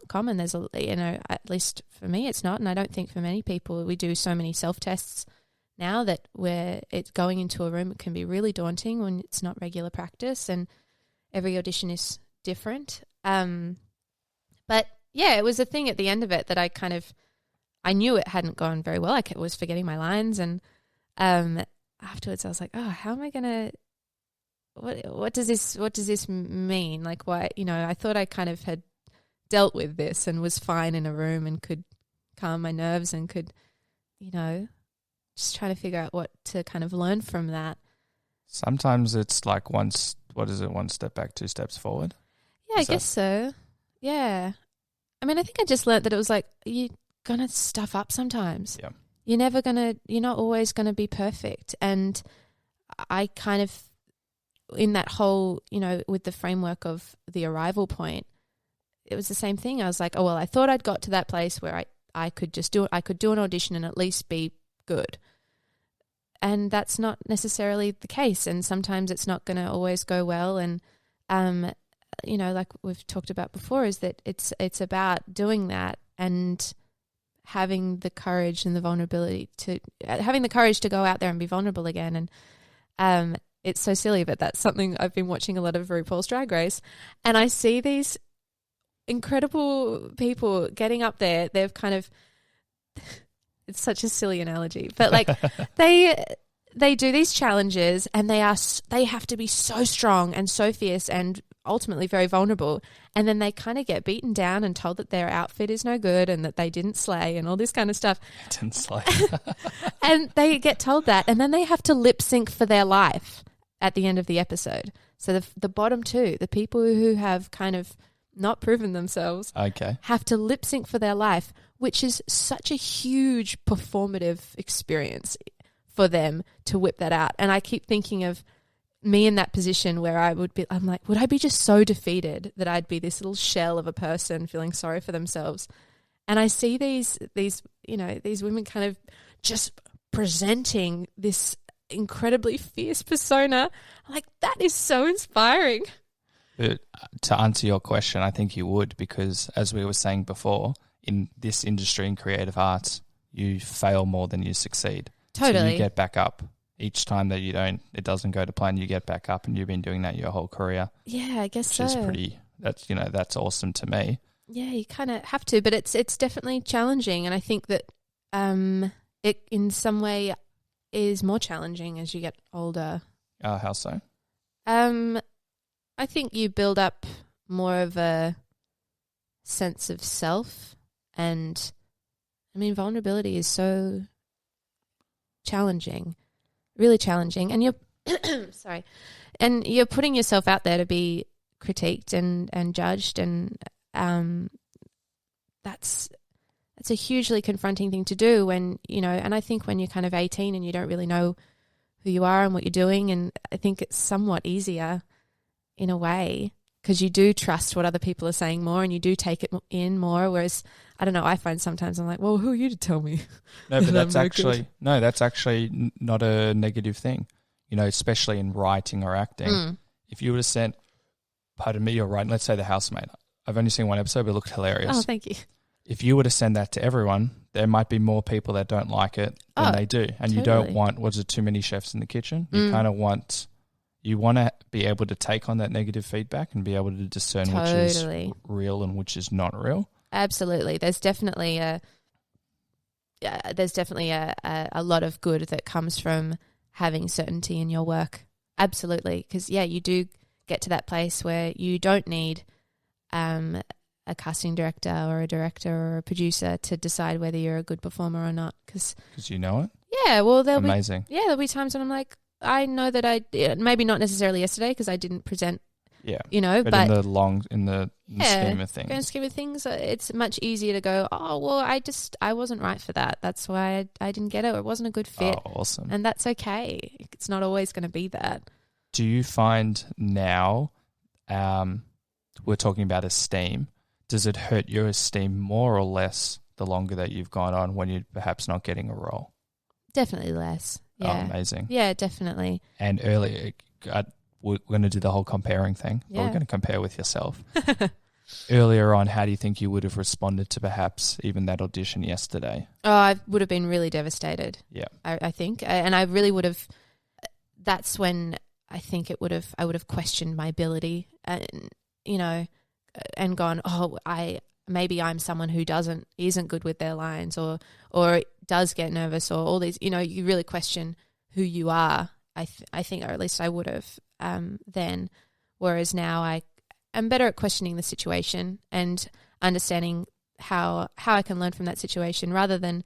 common. There's at least for me, it's not. And I don't think for many people, we do so many self-tests now that where it's going into a room, it can be really daunting when it's not regular practice, and every audition is different. But yeah, it was a thing at the end of it that I knew it hadn't gone very well. I was forgetting my lines, and afterwards I was like, oh, how am I going to, what does this mean? Why, I thought I kind of had dealt with this and was fine in a room and could calm my nerves and could, just trying to figure out what to kind of learn from that. Sometimes it's one step back, 2 steps forward? Yeah, I guess so. Yeah. I mean, I think I just learned that it was you're going to stuff up sometimes. Yeah. You're not always going to be perfect. And I kind of, in that whole, with the framework of the arrival point, it was the same thing. I was like, oh, well, I thought I'd got to that place where I could just do it. I could do an audition and at least be good. And that's not necessarily the case. And sometimes it's not going to always go well. And, like we've talked about before, is that it's about doing that and having the courage and the vulnerability having the courage to go out there and be vulnerable again. And it's so silly, but that's something I've been watching a lot of RuPaul's Drag Race, and I see these incredible people getting up there. They've kind of, it's such a silly analogy, but like they do these challenges and they have to be so strong and so fierce and ultimately very vulnerable. And then they kind of get beaten down and told that their outfit is no good and that they didn't slay and all this kind of stuff. Didn't slay. And they get told that, and then they have to lip sync for their life at the end of the episode. So the bottom two, the people who have kind of not proven themselves, have to lip sync for their life, which is such a huge performative experience for them to whip that out. And I keep thinking of me in that position where I'm like, would I be just so defeated that I'd be this little shell of a person feeling sorry for themselves? And I see these women kind of just presenting this incredibly fierce persona. I'm like, that is so inspiring. But to answer your question, I think you would, because as we were saying before, in this industry in creative arts, you fail more than you succeed. Totally. So you get back up. Each time that it doesn't go to plan, you get back up, and you've been doing that your whole career. Yeah, I guess which so. is that's awesome to me. Yeah, you kind of have to, but it's definitely challenging, and I think that it in some way is more challenging as you get older. How so? I think you build up more of a sense of self, and I mean, vulnerability is so challenging. Really challenging, and you're sorry, and you're putting yourself out there to be critiqued and judged, and that's a hugely confronting thing to do when, and I think when you're kind of 18 and you don't really know who you are and what you're doing, and I think it's somewhat easier in a way because you do trust what other people are saying more and you do take it in more, whereas I don't know, I find sometimes I'm like, well, who are you to tell me? No, but that's actually not a negative thing, especially in writing or acting. If you would have sent, pardon me, you're right, let's say The Housemate. I've only seen one episode, but it looked hilarious. Oh, thank you. If you were to send that to everyone, there might be more people that don't like it than they do. And you don't want, too many chefs in the kitchen? You kind of want... You want to be able to take on that negative feedback and be able to discern which is real and which is not real. Absolutely. There's definitely a lot of good that comes from having certainty in your work. Absolutely. Because, you do get to that place where you don't need a casting director or a director or a producer to decide whether you're a good performer or not. Because you know it? Yeah. Well, there'll be times when I'm like, I know that maybe not necessarily yesterday because I didn't present, but in the scheme of things. Grand scheme of things, it's much easier to go, oh, well, I wasn't right for that. That's why I didn't get it. Or it wasn't a good fit. Oh, awesome. And that's okay. It's not always going to be that. Do you find now, we're talking about esteem, does it hurt your esteem more or less the longer that you've gone on when you're perhaps not getting a role? Definitely less. Yeah. Oh, amazing. Yeah, definitely. And earlier, we're going to do the whole comparing thing. Yeah. We're going to compare with yourself. Earlier on, how do you think you would have responded to perhaps even that audition yesterday? Oh, I would have been really devastated. Yeah. I think. And I really would have, that's when I think I would have questioned my ability and, and gone, maybe I'm someone who isn't good with their lines or does get nervous or all these, you really question who you are, I think, or at least I would have then, whereas now I'm better at questioning the situation and understanding how I can learn from that situation rather than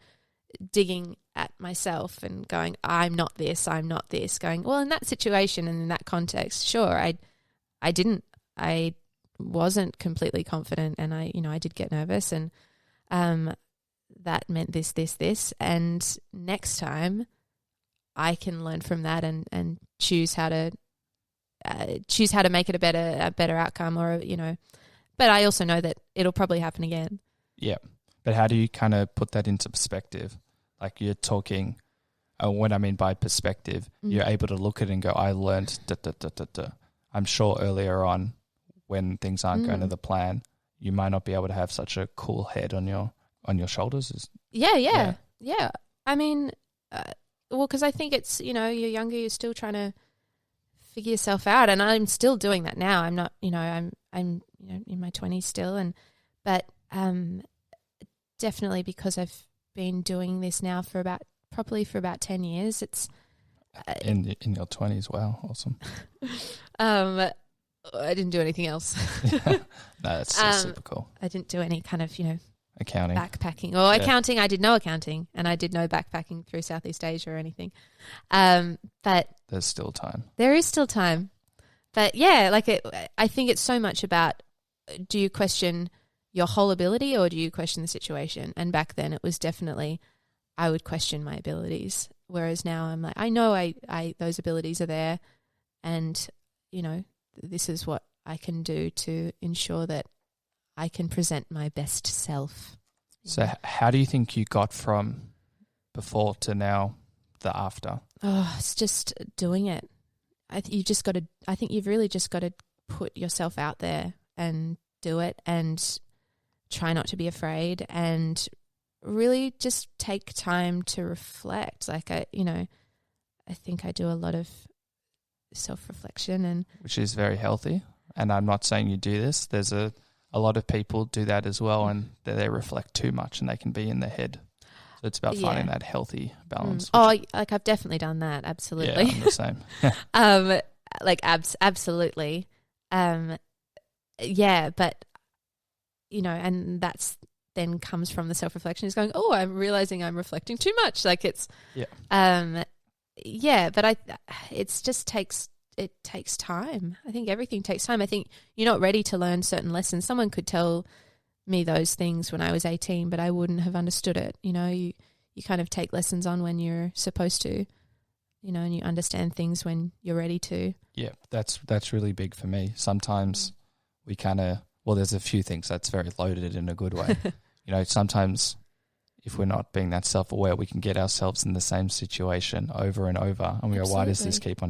digging at myself and going, I'm not this, going, well, in that situation and in that context, sure, I wasn't completely confident and I did get nervous and that meant this, and next time I can learn from that and choose how to make it a better outcome or but I also know that it'll probably happen again. Yeah. But how do you kind of put that into perspective? Like you're talking, what I mean by perspective, you're able to look at it and go, I learned I'm sure earlier on when things aren't going to the plan, you might not be able to have such a cool head on your shoulders. Yeah. I mean, because I think it's, you're younger, you're still trying to figure yourself out, and I'm still doing that now. I'm not, I'm in my 20s still, and But definitely because I've been doing this now for about 10 years. It's in your 20s. Wow, awesome. I didn't do anything else. No, that's super cool. I didn't do any kind of, accounting. Backpacking. Or accounting, I did no accounting, and I did no backpacking through Southeast Asia or anything. But there's still time. There is still time. But yeah, I think it's so much about, do you question your whole ability or do you question the situation? And back then it was definitely, I would question my abilities. Whereas now I'm like, I know I those abilities are there, and, this is what I can do to ensure that I can present my best self. So how do you think you got from before to now, the after? Oh, it's just doing it. I think you've really just got to put yourself out there and do it, and try not to be afraid, and really just take time to reflect. I think I do a lot of self-reflection, and which is very healthy. And I'm not saying you do this. There's a lot of people do that as well, and they reflect too much and they can be in their head. So it's about finding that healthy balance. I've definitely done that. Absolutely. Yeah, I'm the same. Absolutely. But and that's then comes from the self-reflection is going, I'm realizing I'm reflecting too much. But it takes time. I think everything takes time. I think you're not ready to learn certain lessons. Someone could tell me those things when I was 18, but I wouldn't have understood it. You kind of take lessons on when you're supposed to, and you understand things when you're ready to. Yeah, that's really big for me. Sometimes we there's a few things that's very loaded in a good way. Sometimes if we're not being that self-aware, we can get ourselves in the same situation over and over. And we go, why does this keep on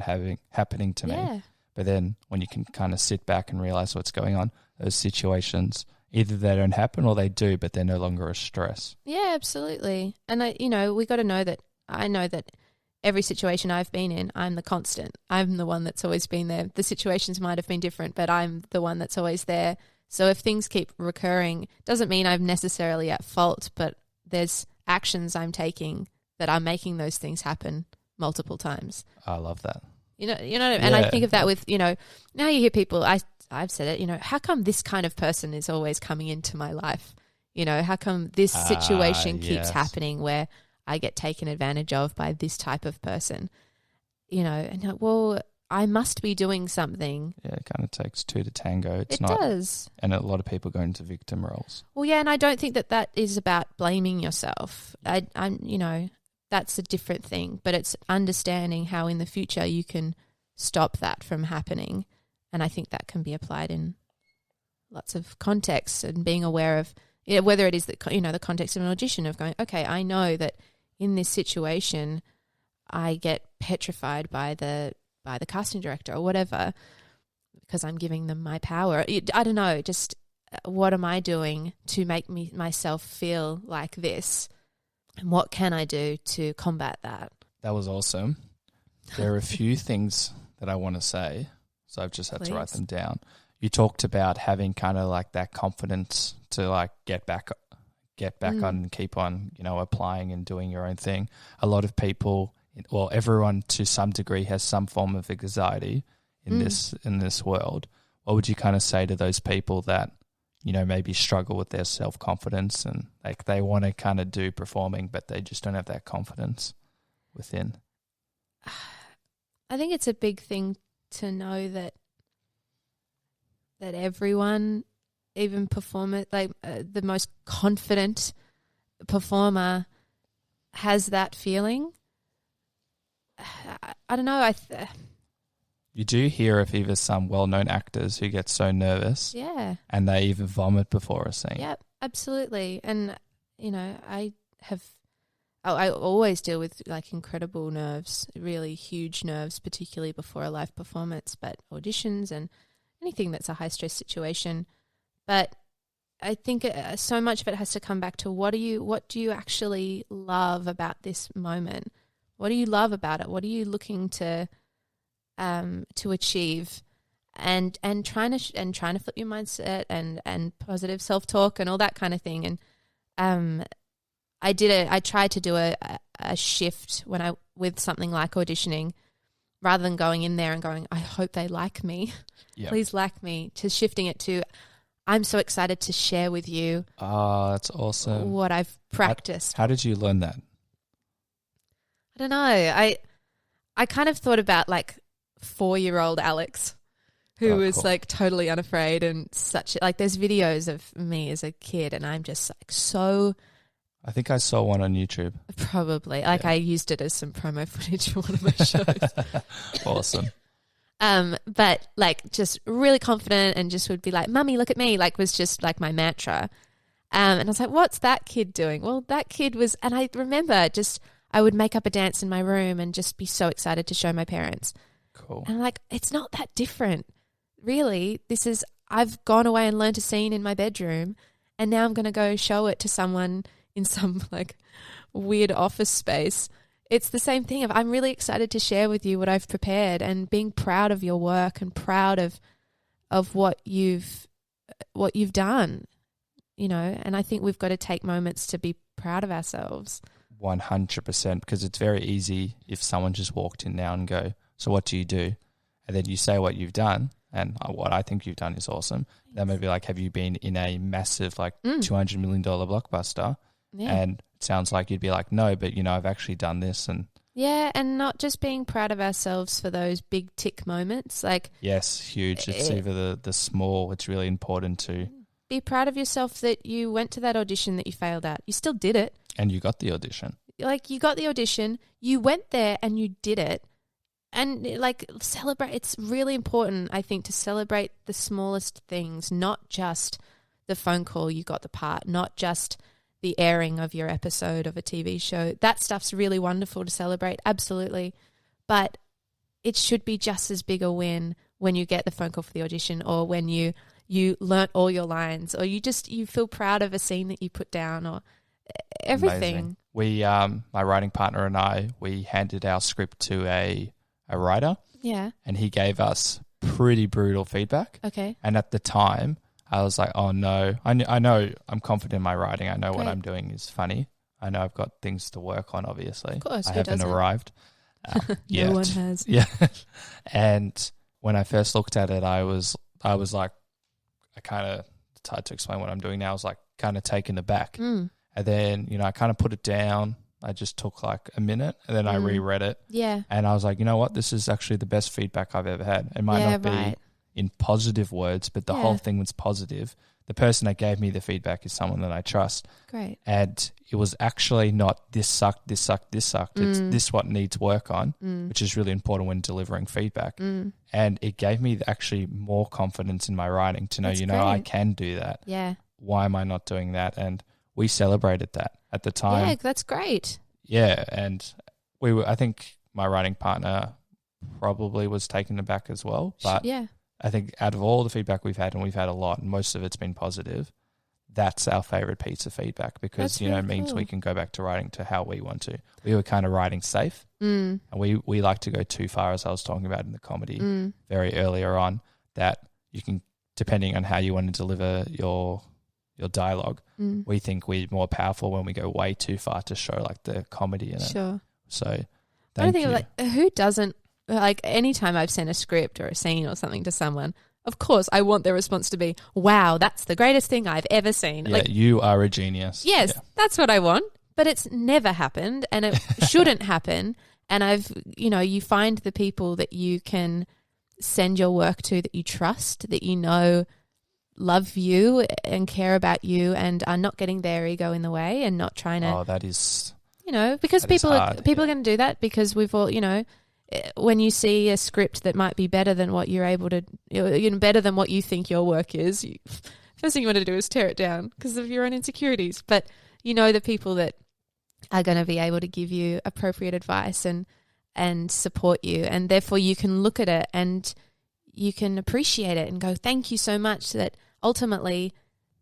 happening to me? But then when you can kind of sit back and realize what's going on, those situations, either they don't happen or they do, but they're no longer a stress. Yeah, absolutely. And we got to know that I know that every situation I've been in, I'm the constant. I'm the one that's always been there. The situations might have been different, but I'm the one that's always there. So if things keep recurring, doesn't mean I'm necessarily at fault, but there's actions I'm taking that are making those things happen multiple times. I love that. And I think of that with, now you hear people, I've said it, how come this kind of person is always coming into my life? How come this situation keeps happening where I get taken advantage of by this type of person? I must be doing something. Yeah, it kind of takes two to tango. It does. And a lot of people go into victim roles. Well, yeah, and I don't think that is about blaming yourself. That's a different thing, but it's understanding how in the future you can stop that from happening. And I think that can be applied in lots of contexts, and being aware of whether it is the context of an audition of going, okay, I know that in this situation I get petrified by the casting director or whatever because I'm giving them my power. I don't know, just what am I doing to make myself feel like this, and what can I do to combat that? That was awesome. There are a few things that I want to say, so I've just had to write them down. You talked about having kind of like that confidence to like get back on and keep on, applying and doing your own thing. A lot of people, everyone to some degree has some form of anxiety in this world. What would you kind of say to those people that, maybe struggle with their self-confidence and like they want to kind of do performing, but they just don't have that confidence within? I think it's a big thing to know that everyone, even performer, the most confident performer, has that feeling. I don't know. You do hear of either some well-known actors who get so nervous, and they even vomit before a scene. Yeah, absolutely. And I always deal with like incredible nerves, really huge nerves, particularly before a live performance, but auditions and anything that's a high-stress situation. But I think so much of it has to come back to what do you actually love about this moment? What do you love about it? What are you looking to achieve? and trying to flip your mindset and positive self-talk and all that kind of thing. And I tried to do a shift with something like auditioning, rather than going in there and going, I hope they like me. Yep. Please like me, to shifting it to, I'm so excited to share with you. Oh, that's awesome. What I've practiced. How did you learn that? I don't know. I kind of thought about like 4-year-old Alex, who was cool. Like totally unafraid and such, like there's videos of me as a kid and I'm just like so. I think I saw one on YouTube. Probably. Like I used it as some promo footage for one of my shows. Awesome. But like just really confident and just would be like, Mummy, look at me, like was just like my mantra. And I was like, what's that kid doing? Well, that kid was, and I remember just, I would make up a dance in my room and just be so excited to show my parents. Cool. And I'm like, it's not that different. Really, I've gone away and learned a scene in my bedroom and now I'm going to go show it to someone in some like weird office space. It's the same thing. I'm really excited to share with you what I've prepared and being proud of your work and proud of what you've done, you know, and I think we've got to take moments to be proud of ourselves. 100%, because it's very easy if someone just walked in now and go, so what do you do? And then you say what you've done, and what I think you've done is awesome. Then maybe like, have you been in a massive like $200 million blockbuster? Yeah. And it sounds like you'd be like, no, but you know, I've actually done this. And yeah, and not just being proud of ourselves for those big tick moments. Like yes, huge. It's either the small, it's really important to be proud of yourself that you went to that audition that you failed at. You still did it. And you got the audition. Like you got the audition, you went there and you did it. And like celebrate, it's really important, I think, to celebrate the smallest things, not just the phone call you got the part, not just the airing of your episode of a TV show. That stuff's really wonderful to celebrate, absolutely. But it should be just as big a win when you get the phone call for the audition, or when you learnt all your lines, or you feel proud of a scene that you put down, or everything. Amazing. We, my writing partner and I, we handed our script to a writer. Yeah. And he gave us pretty brutal feedback. Okay. And at the time, I was like, oh no, I know I'm confident in my writing. I know what I'm doing is funny. I know I've got things to work on, obviously. Of course, I haven't arrived yet. No one has. Yeah. And when I first looked at it, I was like, it's hard to explain what I'm doing now. I was like kind of taken aback. And then, you know, I kind of put it down. I just took like a minute and then I reread it. Yeah. And I was like, you know what? This is actually the best feedback I've ever had. It might not be in positive words, but the whole thing was positive. The person that gave me the feedback is someone that I trust. Great. And it was actually not this sucked, this sucked, this sucked. It's this what needs work on, which is really important when delivering feedback. And it gave me actually more confidence in my writing to know, That's great. I can do that. Yeah. Why am I not doing that? And we celebrated that at the time. Yeah, that's great. Yeah, and I think my writing partner probably was taken aback as well. But yeah. I think out of all the feedback we've had, and we've had a lot, and most of it's been positive, that's our favorite piece of feedback because, it means we can go back to writing to how we want to. We were kind of writing safe, and we like to go too far, as I was talking about in the comedy very earlier on, that you can, depending on how you want to deliver your dialogue, we think we're more powerful when we go way too far to show like the comedy in it. Sure. So I think like who doesn't, like anytime I've sent a script or a scene or something to someone, of course I want their response to be, wow, that's the greatest thing I've ever seen. Yeah, like, you are a genius. Yes, that's what I want, but it's never happened and it shouldn't happen. And you find the people that you can send your work to that you trust, that you know love you and care about you and are not getting their ego in the way and not trying to. Oh, that is. Because people are going to do that because we've all, when you see a script that might be better than what you're able to, better than what you think your work is, first thing you want to do is tear it down because of your own insecurities. But the people that are going to be able to give you appropriate advice and support you, and therefore you can look at it and you can appreciate it and go, thank you so much, that ultimately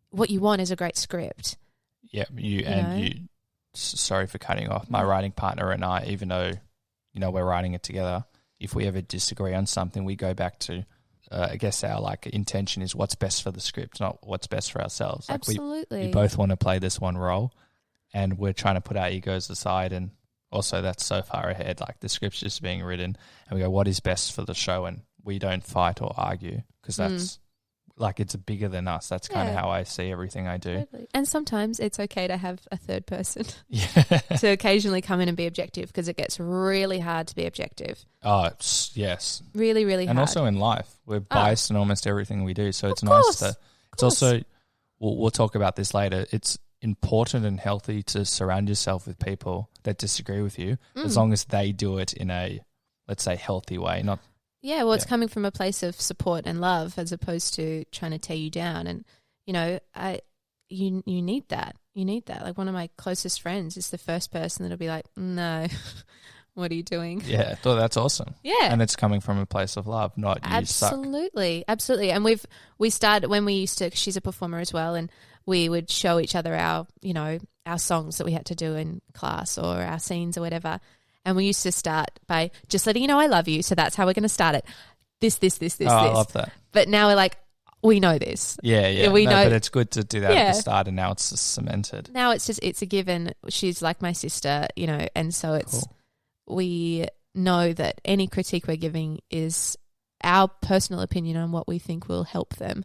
what you want is a great script. Yeah, sorry for cutting off. My writing partner and I, even though, we're writing it together, if we ever disagree on something, we go back to I guess our like intention is what's best for the script, not what's best for ourselves. Like Absolutely. we both want to play this one role, and we're trying to put our egos aside. And also that's so far ahead. Like the script's just being written, and we go, what is best for the show? And we don't fight or argue because that's like it's bigger than us. That's kind of how I see everything I do. Totally. And sometimes it's okay to have a third person Yeah. to occasionally come in and be objective, because it gets really hard to be objective. Oh, yes. Really, really hard. And also in life, we're biased in almost everything we do. So it's course, nice to, it's also, we'll talk about this later. It's important and healthy to surround yourself with people that disagree with you as long as they do it in a, let's say, healthy way, not. Yeah, well, it's coming from a place of support and love as opposed to trying to tear you down. And, you know, you need that. You need that. Like one of my closest friends is the first person that'll be like, no, what are you doing? Yeah, so that's awesome. Yeah. And it's coming from a place of love, not you suck. Absolutely. And we started when we used to, she's a performer as well, and we would show each other our songs that we had to do in class or our scenes or whatever. And we used to start by just letting you know I love you. So that's how we're going to start it. This. I love that. But now we're like, we know this. Yeah. We know. But it's good to do that at the start, and now it's just cemented. Now it's a given. She's like my sister, you know, and so it's we know that any critique we're giving is our personal opinion on what we think will help them,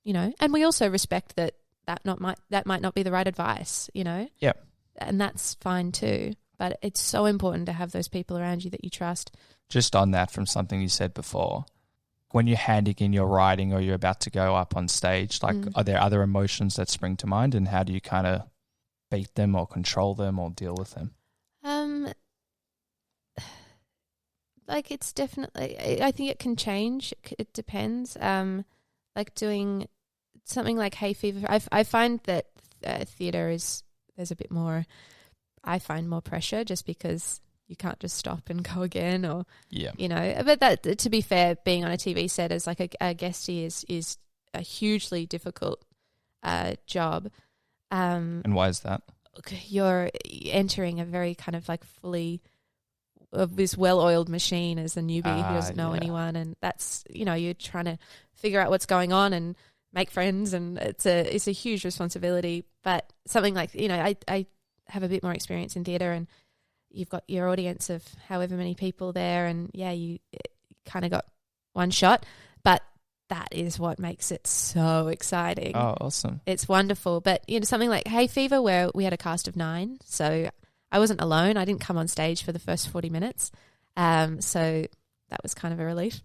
you know. And we also respect that might not be the right advice, you know. Yeah. And that's fine too. But it's so important to have those people around you that you trust. Just on that, from something you said before, when you're handing in your writing or you're about to go up on stage, like are there other emotions that spring to mind, and how do you kind of beat them or control them or deal with them? Like it's definitely, I think it can change. It depends. Like doing something like Hayfever, I find that theatre there's a bit more. I find more pressure just because you can't just stop and go again, or you know. But that, to be fair, being on a TV set as like a guestie is a hugely difficult job. And why is that? You're entering a very kind of like fully of this well-oiled machine as a newbie who doesn't know anyone, and that's, you know, you're trying to figure out what's going on and make friends, and it's a huge responsibility. But something like, you know, I have a bit more experience in theatre, and you've got your audience of however many people there, and you kind of got one shot, but that is what makes it so exciting. Oh, awesome. It's wonderful. But, you know, something like Hayfever, where we had a cast of 9, so I wasn't alone. I didn't come on stage for the first 40 minutes. So that was kind of a relief.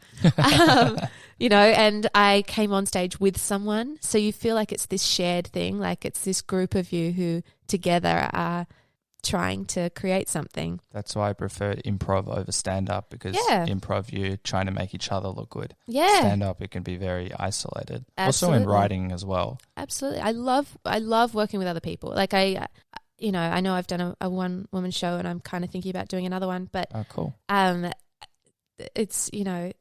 You know, and I came on stage with someone. So you feel like it's this shared thing, like it's this group of you who together are trying to create something. That's why I prefer improv over stand-up, because improv, you're trying to make each other look good. Yeah. Stand-up, it can be very isolated. Absolutely. Also in writing as well. Absolutely. I love working with other people. Like I know I've done a one-woman show, and I'm kind of thinking about doing another one. But cool. It's, you know,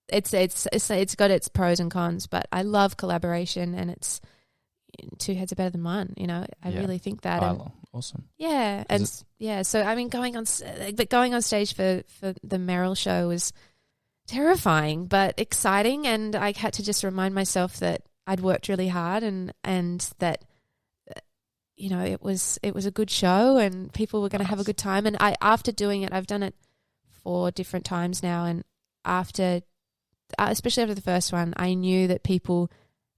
it's got its pros and cons, but I love collaboration, and it's two heads are better than one. You know, I really think that. Awesome. Yeah, so I mean, going on stage for the Meryl show was terrifying but exciting, and I had to just remind myself that I'd worked really hard, and that, you know, it was a good show, and people were going to have a good time. And after doing it, I've done it 4 different times now, and especially after the first one, I knew that people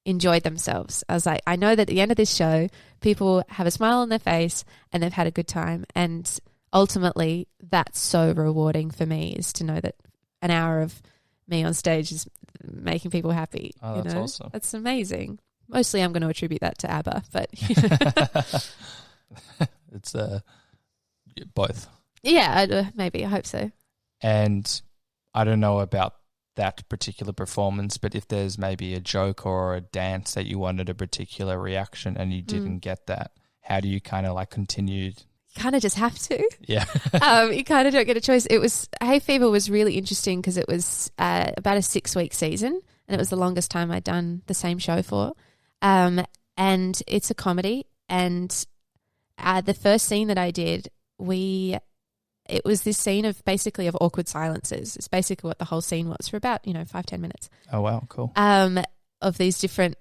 enjoyed themselves. I was like, I know that at the end of this show, people have a smile on their face and they've had a good time. And ultimately, that's so rewarding for me, is to know that an hour of me on stage is making people happy. Oh, that's awesome. That's amazing. Mostly I'm going to attribute that to ABBA, but it's both. Yeah, maybe. I hope so. And I don't know about that particular performance, but if there's maybe a joke or a dance that you wanted a particular reaction and you didn't get that, how do you kind of like continue? You kind of just have to. Yeah. You kind of don't get a choice. Hayfever was really interesting because it was about a 6-week season, and it was the longest time I'd done the same show for. And it's a comedy, and the first scene that I did, we it was this scene of basically of awkward silences. It's basically what the whole scene was for about 5-10 minutes. Oh wow, cool. Of these different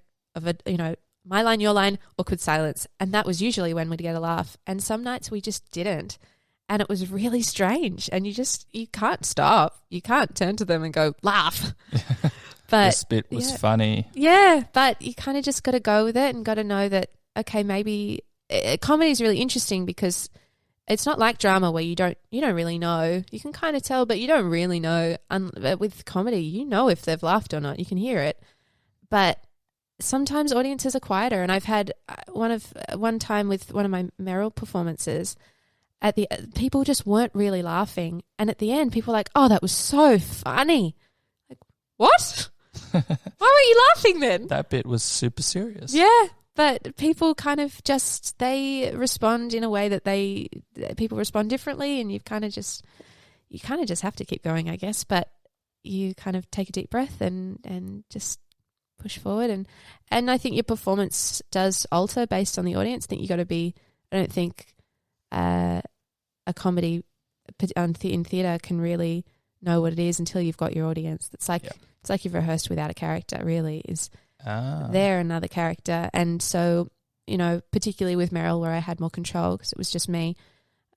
my line, your line, awkward silence, and that was usually when we'd get a laugh. And some nights we just didn't, and it was really strange. And you can't stop. You can't turn to them and go laugh. But this bit was funny. Yeah, but you kind of just got to go with it and got to know that, okay, maybe comedy is really interesting because it's not like drama where you don't really know. You can kind of tell, but you don't really know. With comedy, you know if they've laughed or not. You can hear it. But sometimes audiences are quieter, and I've had one time with one of my Meryl performances, people just weren't really laughing, and at the end, people were like, "Oh, that was so funny." Like, what? Why weren't you laughing then? That bit was super serious. Yeah, but people kind of they respond in a way that people respond differently, and you kind of just have to keep going, I guess. But you kind of take a deep breath and just push forward, and I think your performance does alter based on the audience. I think you got to be. I don't think a comedy in theatre can really know what it is until you've got your audience. It's like you've rehearsed without a character. Really, they're another character, and so particularly with Meryl, where I had more control because it was just me.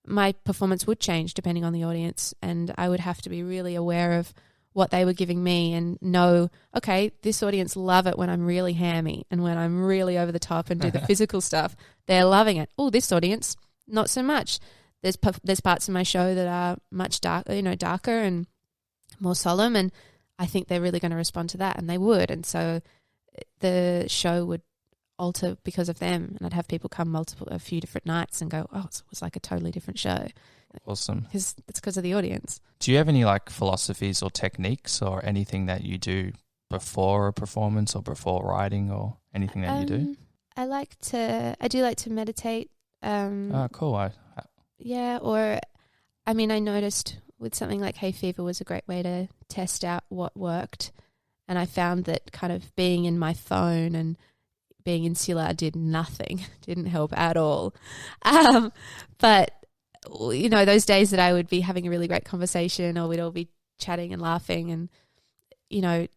My performance would change depending on the audience, and I would have to be really aware of what they were giving me and know, okay, this audience love it when I'm really hammy and when I'm really over the top and do the physical stuff. They're loving it. Oh, this audience, not so much. There's parts of my show that are much darker and more solemn, and I think they're really going to respond to that, and they would. And so the show would alter because of them, and I'd have people come a few different nights and go, oh, it was like a totally different show. Awesome. Because it's because of the audience. Do you have any philosophies or techniques or anything that you do before a performance or before writing or anything that you do? I do like to meditate. Cool. I noticed with something like Hayfever was a great way to test out what worked. And I found that kind of being in my phone and being in Silla didn't help at all. But those days that I would be having a really great conversation or we'd all be chatting and laughing and,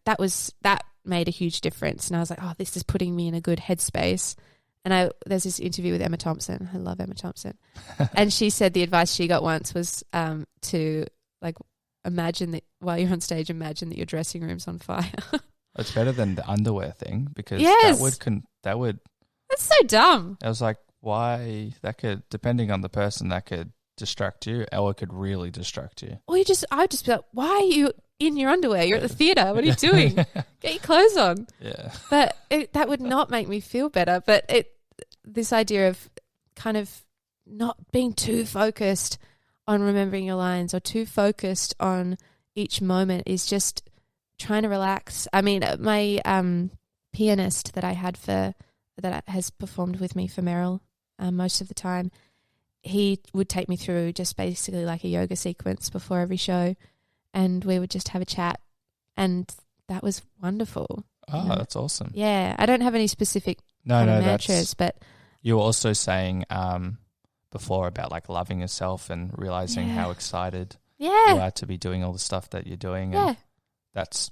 that made a huge difference. And I was like, oh, this is putting me in a good headspace. And there's this interview with Emma Thompson. I love Emma Thompson. And she said the advice she got once was to imagine that while you're on stage, imagine that your dressing room's on fire. It's better than the underwear thing because that would. That's so dumb. I was like, why? That could, depending on the person, that could distract you, or it could really distract you. Or I'd just be like, why are you in your underwear? You're at the theatre. What are you doing? Get your clothes on. Yeah. But that would not make me feel better. But this idea of kind of not being too focused on remembering your lines or too focused on each moment is just trying to relax. I mean, my pianist that I had that has performed with me for Meryl most of the time, he would take me through just basically like a yoga sequence before every show, and we would just have a chat, and that was wonderful. Oh, that's awesome. Yeah, I don't have any specific mantras, but you were also saying before about loving yourself and realizing how excited you are to be doing all the stuff that you're doing, and that's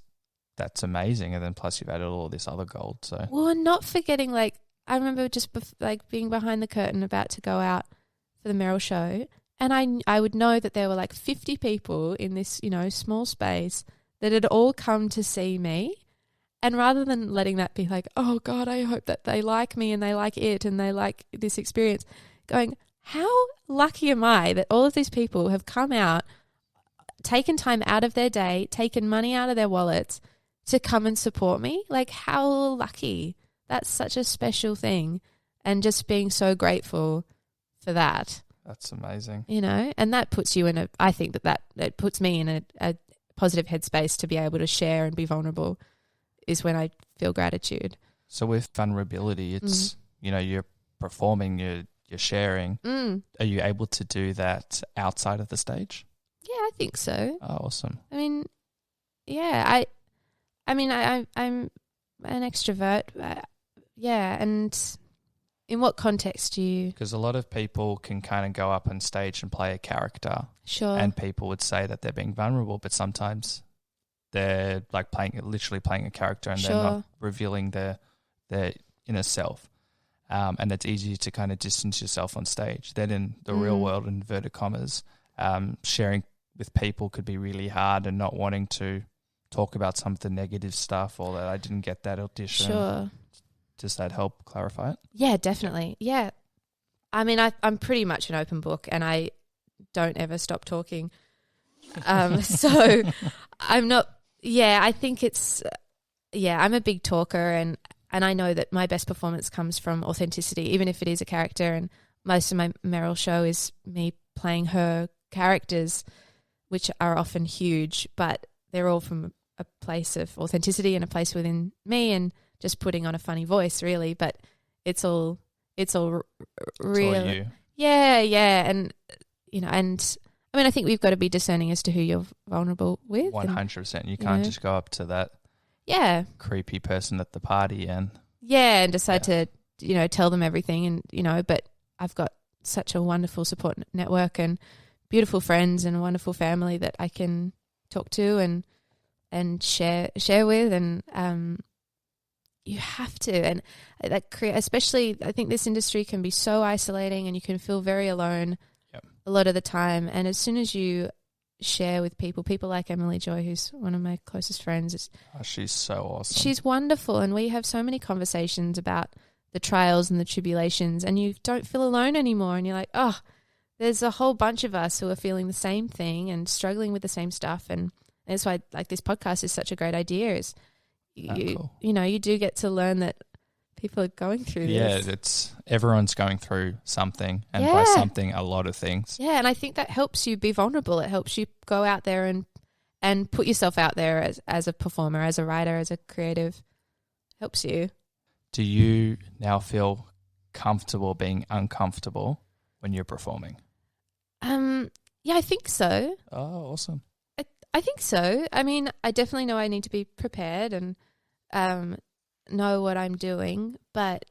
amazing. And then plus you've added all this other gold. So and not forgetting I remember just being behind the curtain about to go out for the Meryl show, and I would know that there were 50 people in this small space that had all come to see me, and rather than letting that be oh God, I hope that they like me and they like it and they like this experience, going, how lucky am I that all of these people have come out, taken time out of their day, taken money out of their wallets to come and support me? How lucky. That's such a special thing, and just being so grateful for that. That's amazing. And that puts you in I think that it puts me in a positive headspace to be able to share and be vulnerable is when I feel gratitude. So with vulnerability, it's, you're performing, you're sharing. Are you able to do that outside of the stage? Yeah, I think so. Oh, awesome. I mean, yeah, I'm an extrovert. And In what context do you? Because a lot of people can kind of go up on stage and play a character. Sure. And people would say that they're being vulnerable, but sometimes they're like literally playing a character and they're not revealing their inner self. And it's easy to kind of distance yourself on stage. Then in the real world, in inverted commas, sharing with people could be really hard, and not wanting to talk about some of the negative stuff, or that I didn't get that audition. Sure. Does that help clarify it? Yeah, definitely. Yeah. I mean, I'm pretty much an open book, and I don't ever stop talking. So I'm not, I think it's, I'm a big talker, and I know that my best performance comes from authenticity, even if it is a character. And most of my Meryl show is me playing her characters, which are often huge, but they're all from a place of authenticity and a place within me, and just putting on a funny voice, really. But it's all real. It's all you. Yeah. And, and I mean, I think we've got to be discerning as to who you're vulnerable with. 100%. You can't just go up to that creepy person at the party and decide to, tell them everything. And, but I've got such a wonderful support network and beautiful friends and a wonderful family that I can talk to and share with. And you have to. And that especially, I think this industry can be so isolating, and you can feel very alone a lot of the time. And as soon as you share with people like Emily Joy, who's one of my closest friends. She's so awesome. She's wonderful, and we have so many conversations about the trials and the tribulations, and you don't feel alone anymore, and you're like, oh, there's a whole bunch of us who are feeling the same thing and struggling with the same stuff. And that's why like this podcast is such a great idea, is you do get to learn that people are going through this. Yeah, everyone's going through something, and by something, a lot of things. Yeah, and I think that helps you be vulnerable. It helps you go out there and put yourself out there as a performer, as a writer, as a creative. Helps you. Do you now feel comfortable being uncomfortable when you're performing? Yeah, I think so. Oh, awesome. I think so. I mean, I definitely know I need to be prepared and know what I'm doing. But,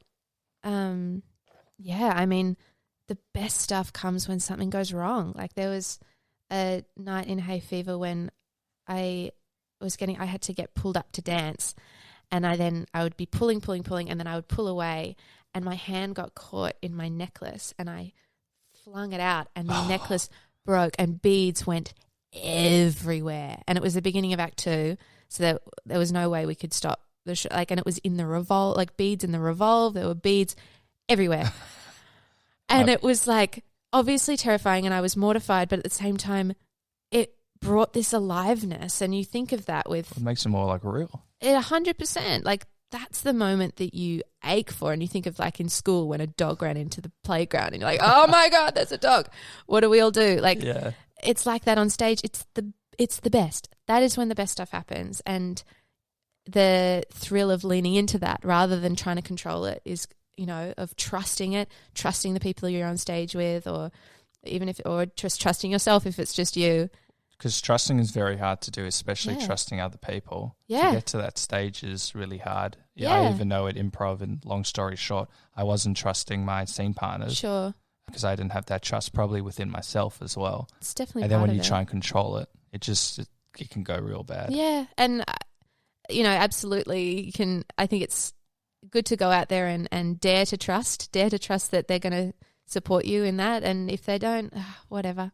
I mean, the best stuff comes when something goes wrong. Like there was a night in Hayfever when I had to get pulled up to dance, and I would be pulling, and then I would pull away, and my hand got caught in my necklace, and I flung it out, and the necklace broke, and beads went everywhere. And it was the beginning of Act 2, so there was no way we could stop the show. Like, and it was in the revolve, like beads in the revolve. There were beads everywhere, and it was like obviously terrifying, and I was mortified, but at the same time, it brought this aliveness. And you think of that with it makes it more like real. 100%. Like that's the moment that you ache for, and you think of like in school when a dog ran into the playground, and you're like, oh my God, there's a dog. What do we all do? Like, it's like that on stage. It's the best. That is when the best stuff happens, and the thrill of leaning into that rather than trying to control it is, of trusting it, trusting the people you're on stage with, or just trusting yourself if it's just you. Because trusting is very hard to do, especially trusting other people. Yeah. To get to that stage is really hard. I even know at improv, and long story short, I wasn't trusting my scene partners. Sure. Because I didn't have that trust probably within myself as well. It's definitely and then when you try and control it, it can go real bad. Yeah. And, absolutely you can. I think it's good to go out there and dare to trust that they're going to support you in that. And if they don't, whatever.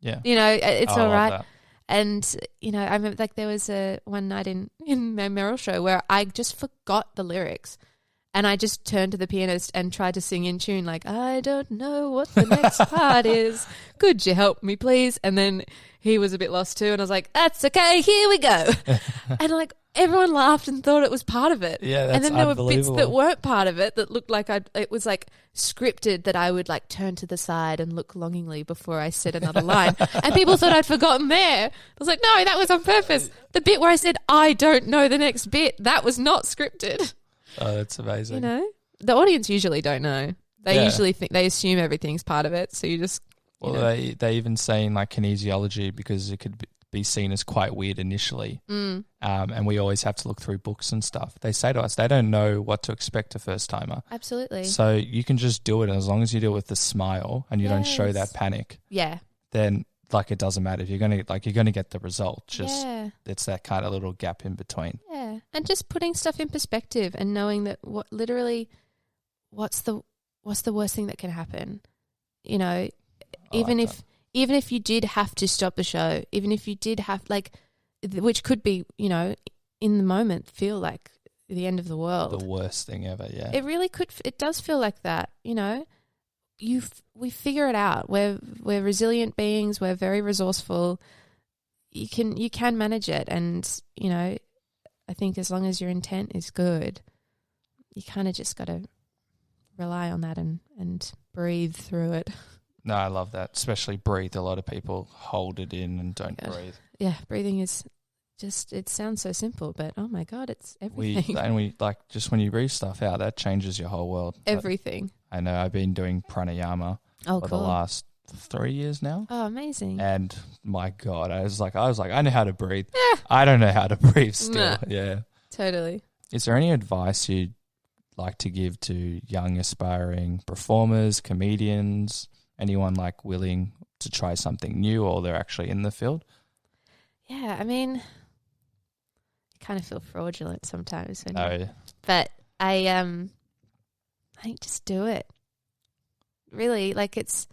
Yeah. It's all right. That. And, I remember like there was one night in my Meryl show where I just forgot the lyrics, and I just turned to the pianist and tried to sing in tune, like, I don't know what the next part is. Could you help me, please? And then he was a bit lost too, and I was like, that's okay, here we go. And like everyone laughed and thought it was part of it. Yeah, that's and then there were bits unbelievable. that weren't part of it that looked like it was like scripted, that I would like turn to the side and look longingly before I said another line. And people thought I'd forgotten there. I was like, no, that was on purpose. The bit where I said, I don't know the next bit, that was not scripted. Oh, that's amazing. The audience usually don't know. They usually think, they assume everything's part of it. So you just, they even say in like kinesiology, because it could be seen as quite weird initially. And we always have to look through books and stuff. They say to us they don't know what to expect a first-timer. Absolutely. So you can just do it, and as long as you do it with a smile and you don't show that panic, then like it doesn't matter. If you're going to get the result. Just it's that kind of little gap in between. Yeah. And just putting stuff in perspective and knowing that what's the worst thing that can happen? You know, even if you did have to stop the show, even if you did have which could be, you know, in the moment feel like the end of the world. The worst thing ever, yeah. It really could. It does feel like that, you know. We figure it out. We're resilient beings. We're very resourceful. You can manage it, and you know, I think as long as your intent is good, you kind of just got to rely on that and breathe through it. No, I love that. Especially breathe. A lot of people hold it in and don't breathe. Yeah, breathing is just, it sounds so simple, but oh my God, it's everything. We just when you breathe stuff out, that changes your whole world. Everything. I know I've been doing pranayama for the last 3 years now. Oh, amazing. And my God, I was like, I know how to breathe. I don't know how to breathe still. Nah, yeah. Totally. Is there any advice you'd like to give to young aspiring performers, comedians, anyone like willing to try something new or they're actually in the field? Yeah, I mean, I kind of feel fraudulent sometimes. Yeah. But I think just do it. Really, like there's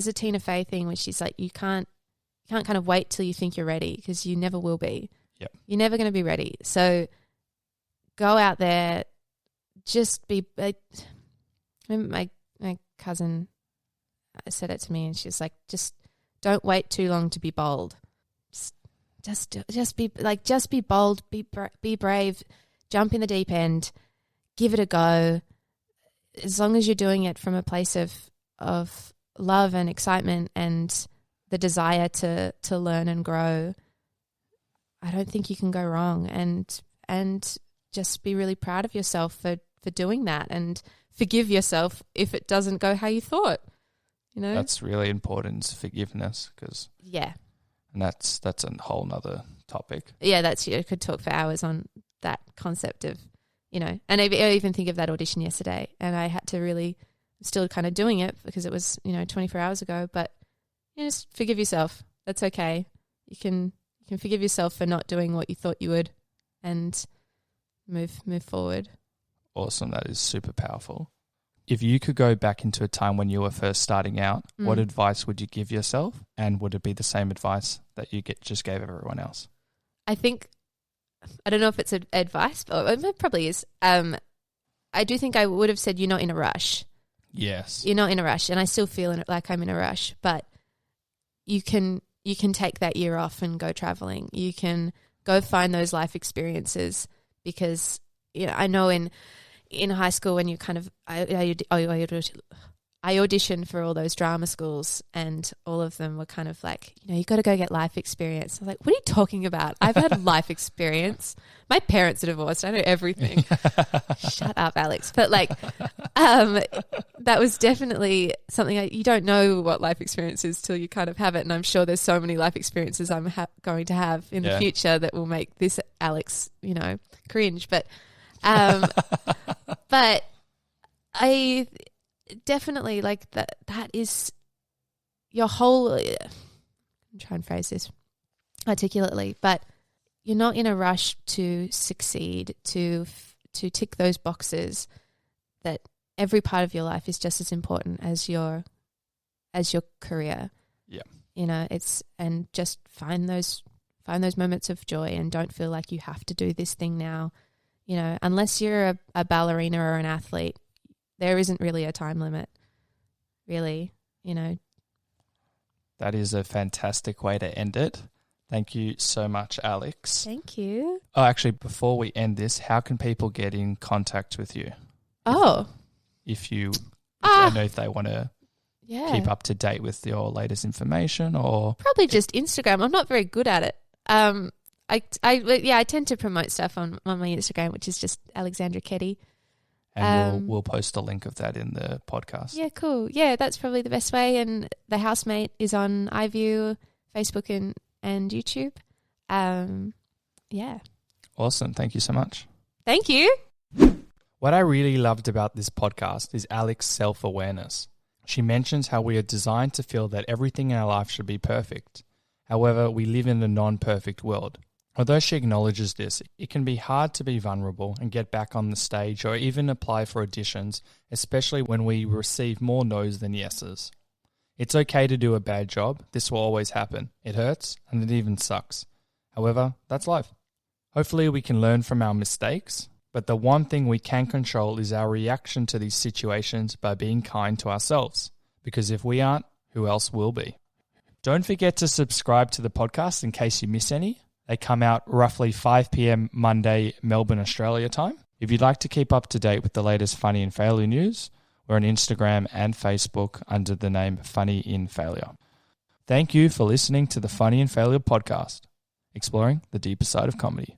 a Tina Fey thing where she's like, you can't kind of wait till you think you're ready because you never will be. Yep. You're never going to be ready. So go out there, just be like, my cousin said it to me and she's like, just don't wait too long to be bold. Just be bold, be brave, jump in the deep end, give it a go. As long as you're doing it from a place of love and excitement and the desire to learn and grow, I don't think you can go wrong. And just be really proud of yourself for doing that and forgive yourself if it doesn't go how you thought. You know, that's really important, forgiveness, because and that's a whole nother topic. Yeah, I could talk for hours on that concept of, you know, and I even think of that audition yesterday, and I had to really still kind of doing it because it was, you know, 24 hours ago. But you know, just forgive yourself. That's okay. You can forgive yourself for not doing what you thought you would, and move forward. Awesome. That is super powerful. If you could go back into a time when you were first starting out, what advice would you give yourself? And would it be the same advice that you just gave everyone else? I think, I don't know if it's advice, but it probably is. I do think I would have said, you're not in a rush. Yes. You're not in a rush. And I still feel like I'm in a rush, but you can take that year off and go traveling. You can go find those life experiences because, you know, I know in high school when you kind of I auditioned for all those drama schools and all of them were kind of like, you know, you got to go get life experience. I was like, what are you talking about? I've had life experience. My parents are divorced. I know everything. Shut up, Alex. But like that was definitely something you don't know what life experience is till you kind of have it. And I'm sure there's so many life experiences I'm going to have in the future that will make this Alex, you know, cringe. But but I definitely like that is your whole, I'm trying to phrase this articulately, but you're not in a rush to succeed, to tick those boxes, that every part of your life is just as important as your career. Yeah. You know, and just find those moments of joy and don't feel like you have to do this thing now. You know, unless you're a ballerina or an athlete, there isn't really a time limit, really, you know. That is a fantastic way to end it. Thank you so much, Alex. Thank you. Oh, actually, before we end this, how can people get in contact with you? Oh. I don't know if they want to keep up to date with your latest information or... Probably just Instagram. I'm not very good at it. I tend to promote stuff on my Instagram, which is just Alexandra Keddie. And we'll post a link of that in the podcast. Yeah, cool. Yeah, that's probably the best way. And the Housemate is on iview, Facebook and YouTube. Yeah. Awesome. Thank you so much. Thank you. What I really loved about this podcast is Alex's self-awareness. She mentions how we are designed to feel that everything in our life should be perfect. However, we live in a non-perfect world. Although she acknowledges this, it can be hard to be vulnerable and get back on the stage or even apply for auditions, especially when we receive more no's than yeses. It's okay to do a bad job. This will always happen. It hurts and it even sucks. However, that's life. Hopefully we can learn from our mistakes, but the one thing we can control is our reaction to these situations by being kind to ourselves. Because if we aren't, who else will be? Don't forget to subscribe to the podcast in case you miss any. They come out roughly 5 p.m. Monday, Melbourne, Australia time. If you'd like to keep up to date with the latest Funny in Failure news, we're on Instagram and Facebook under the name Funny in Failure. Thank you for listening to the Funny in Failure podcast, exploring the deeper side of comedy.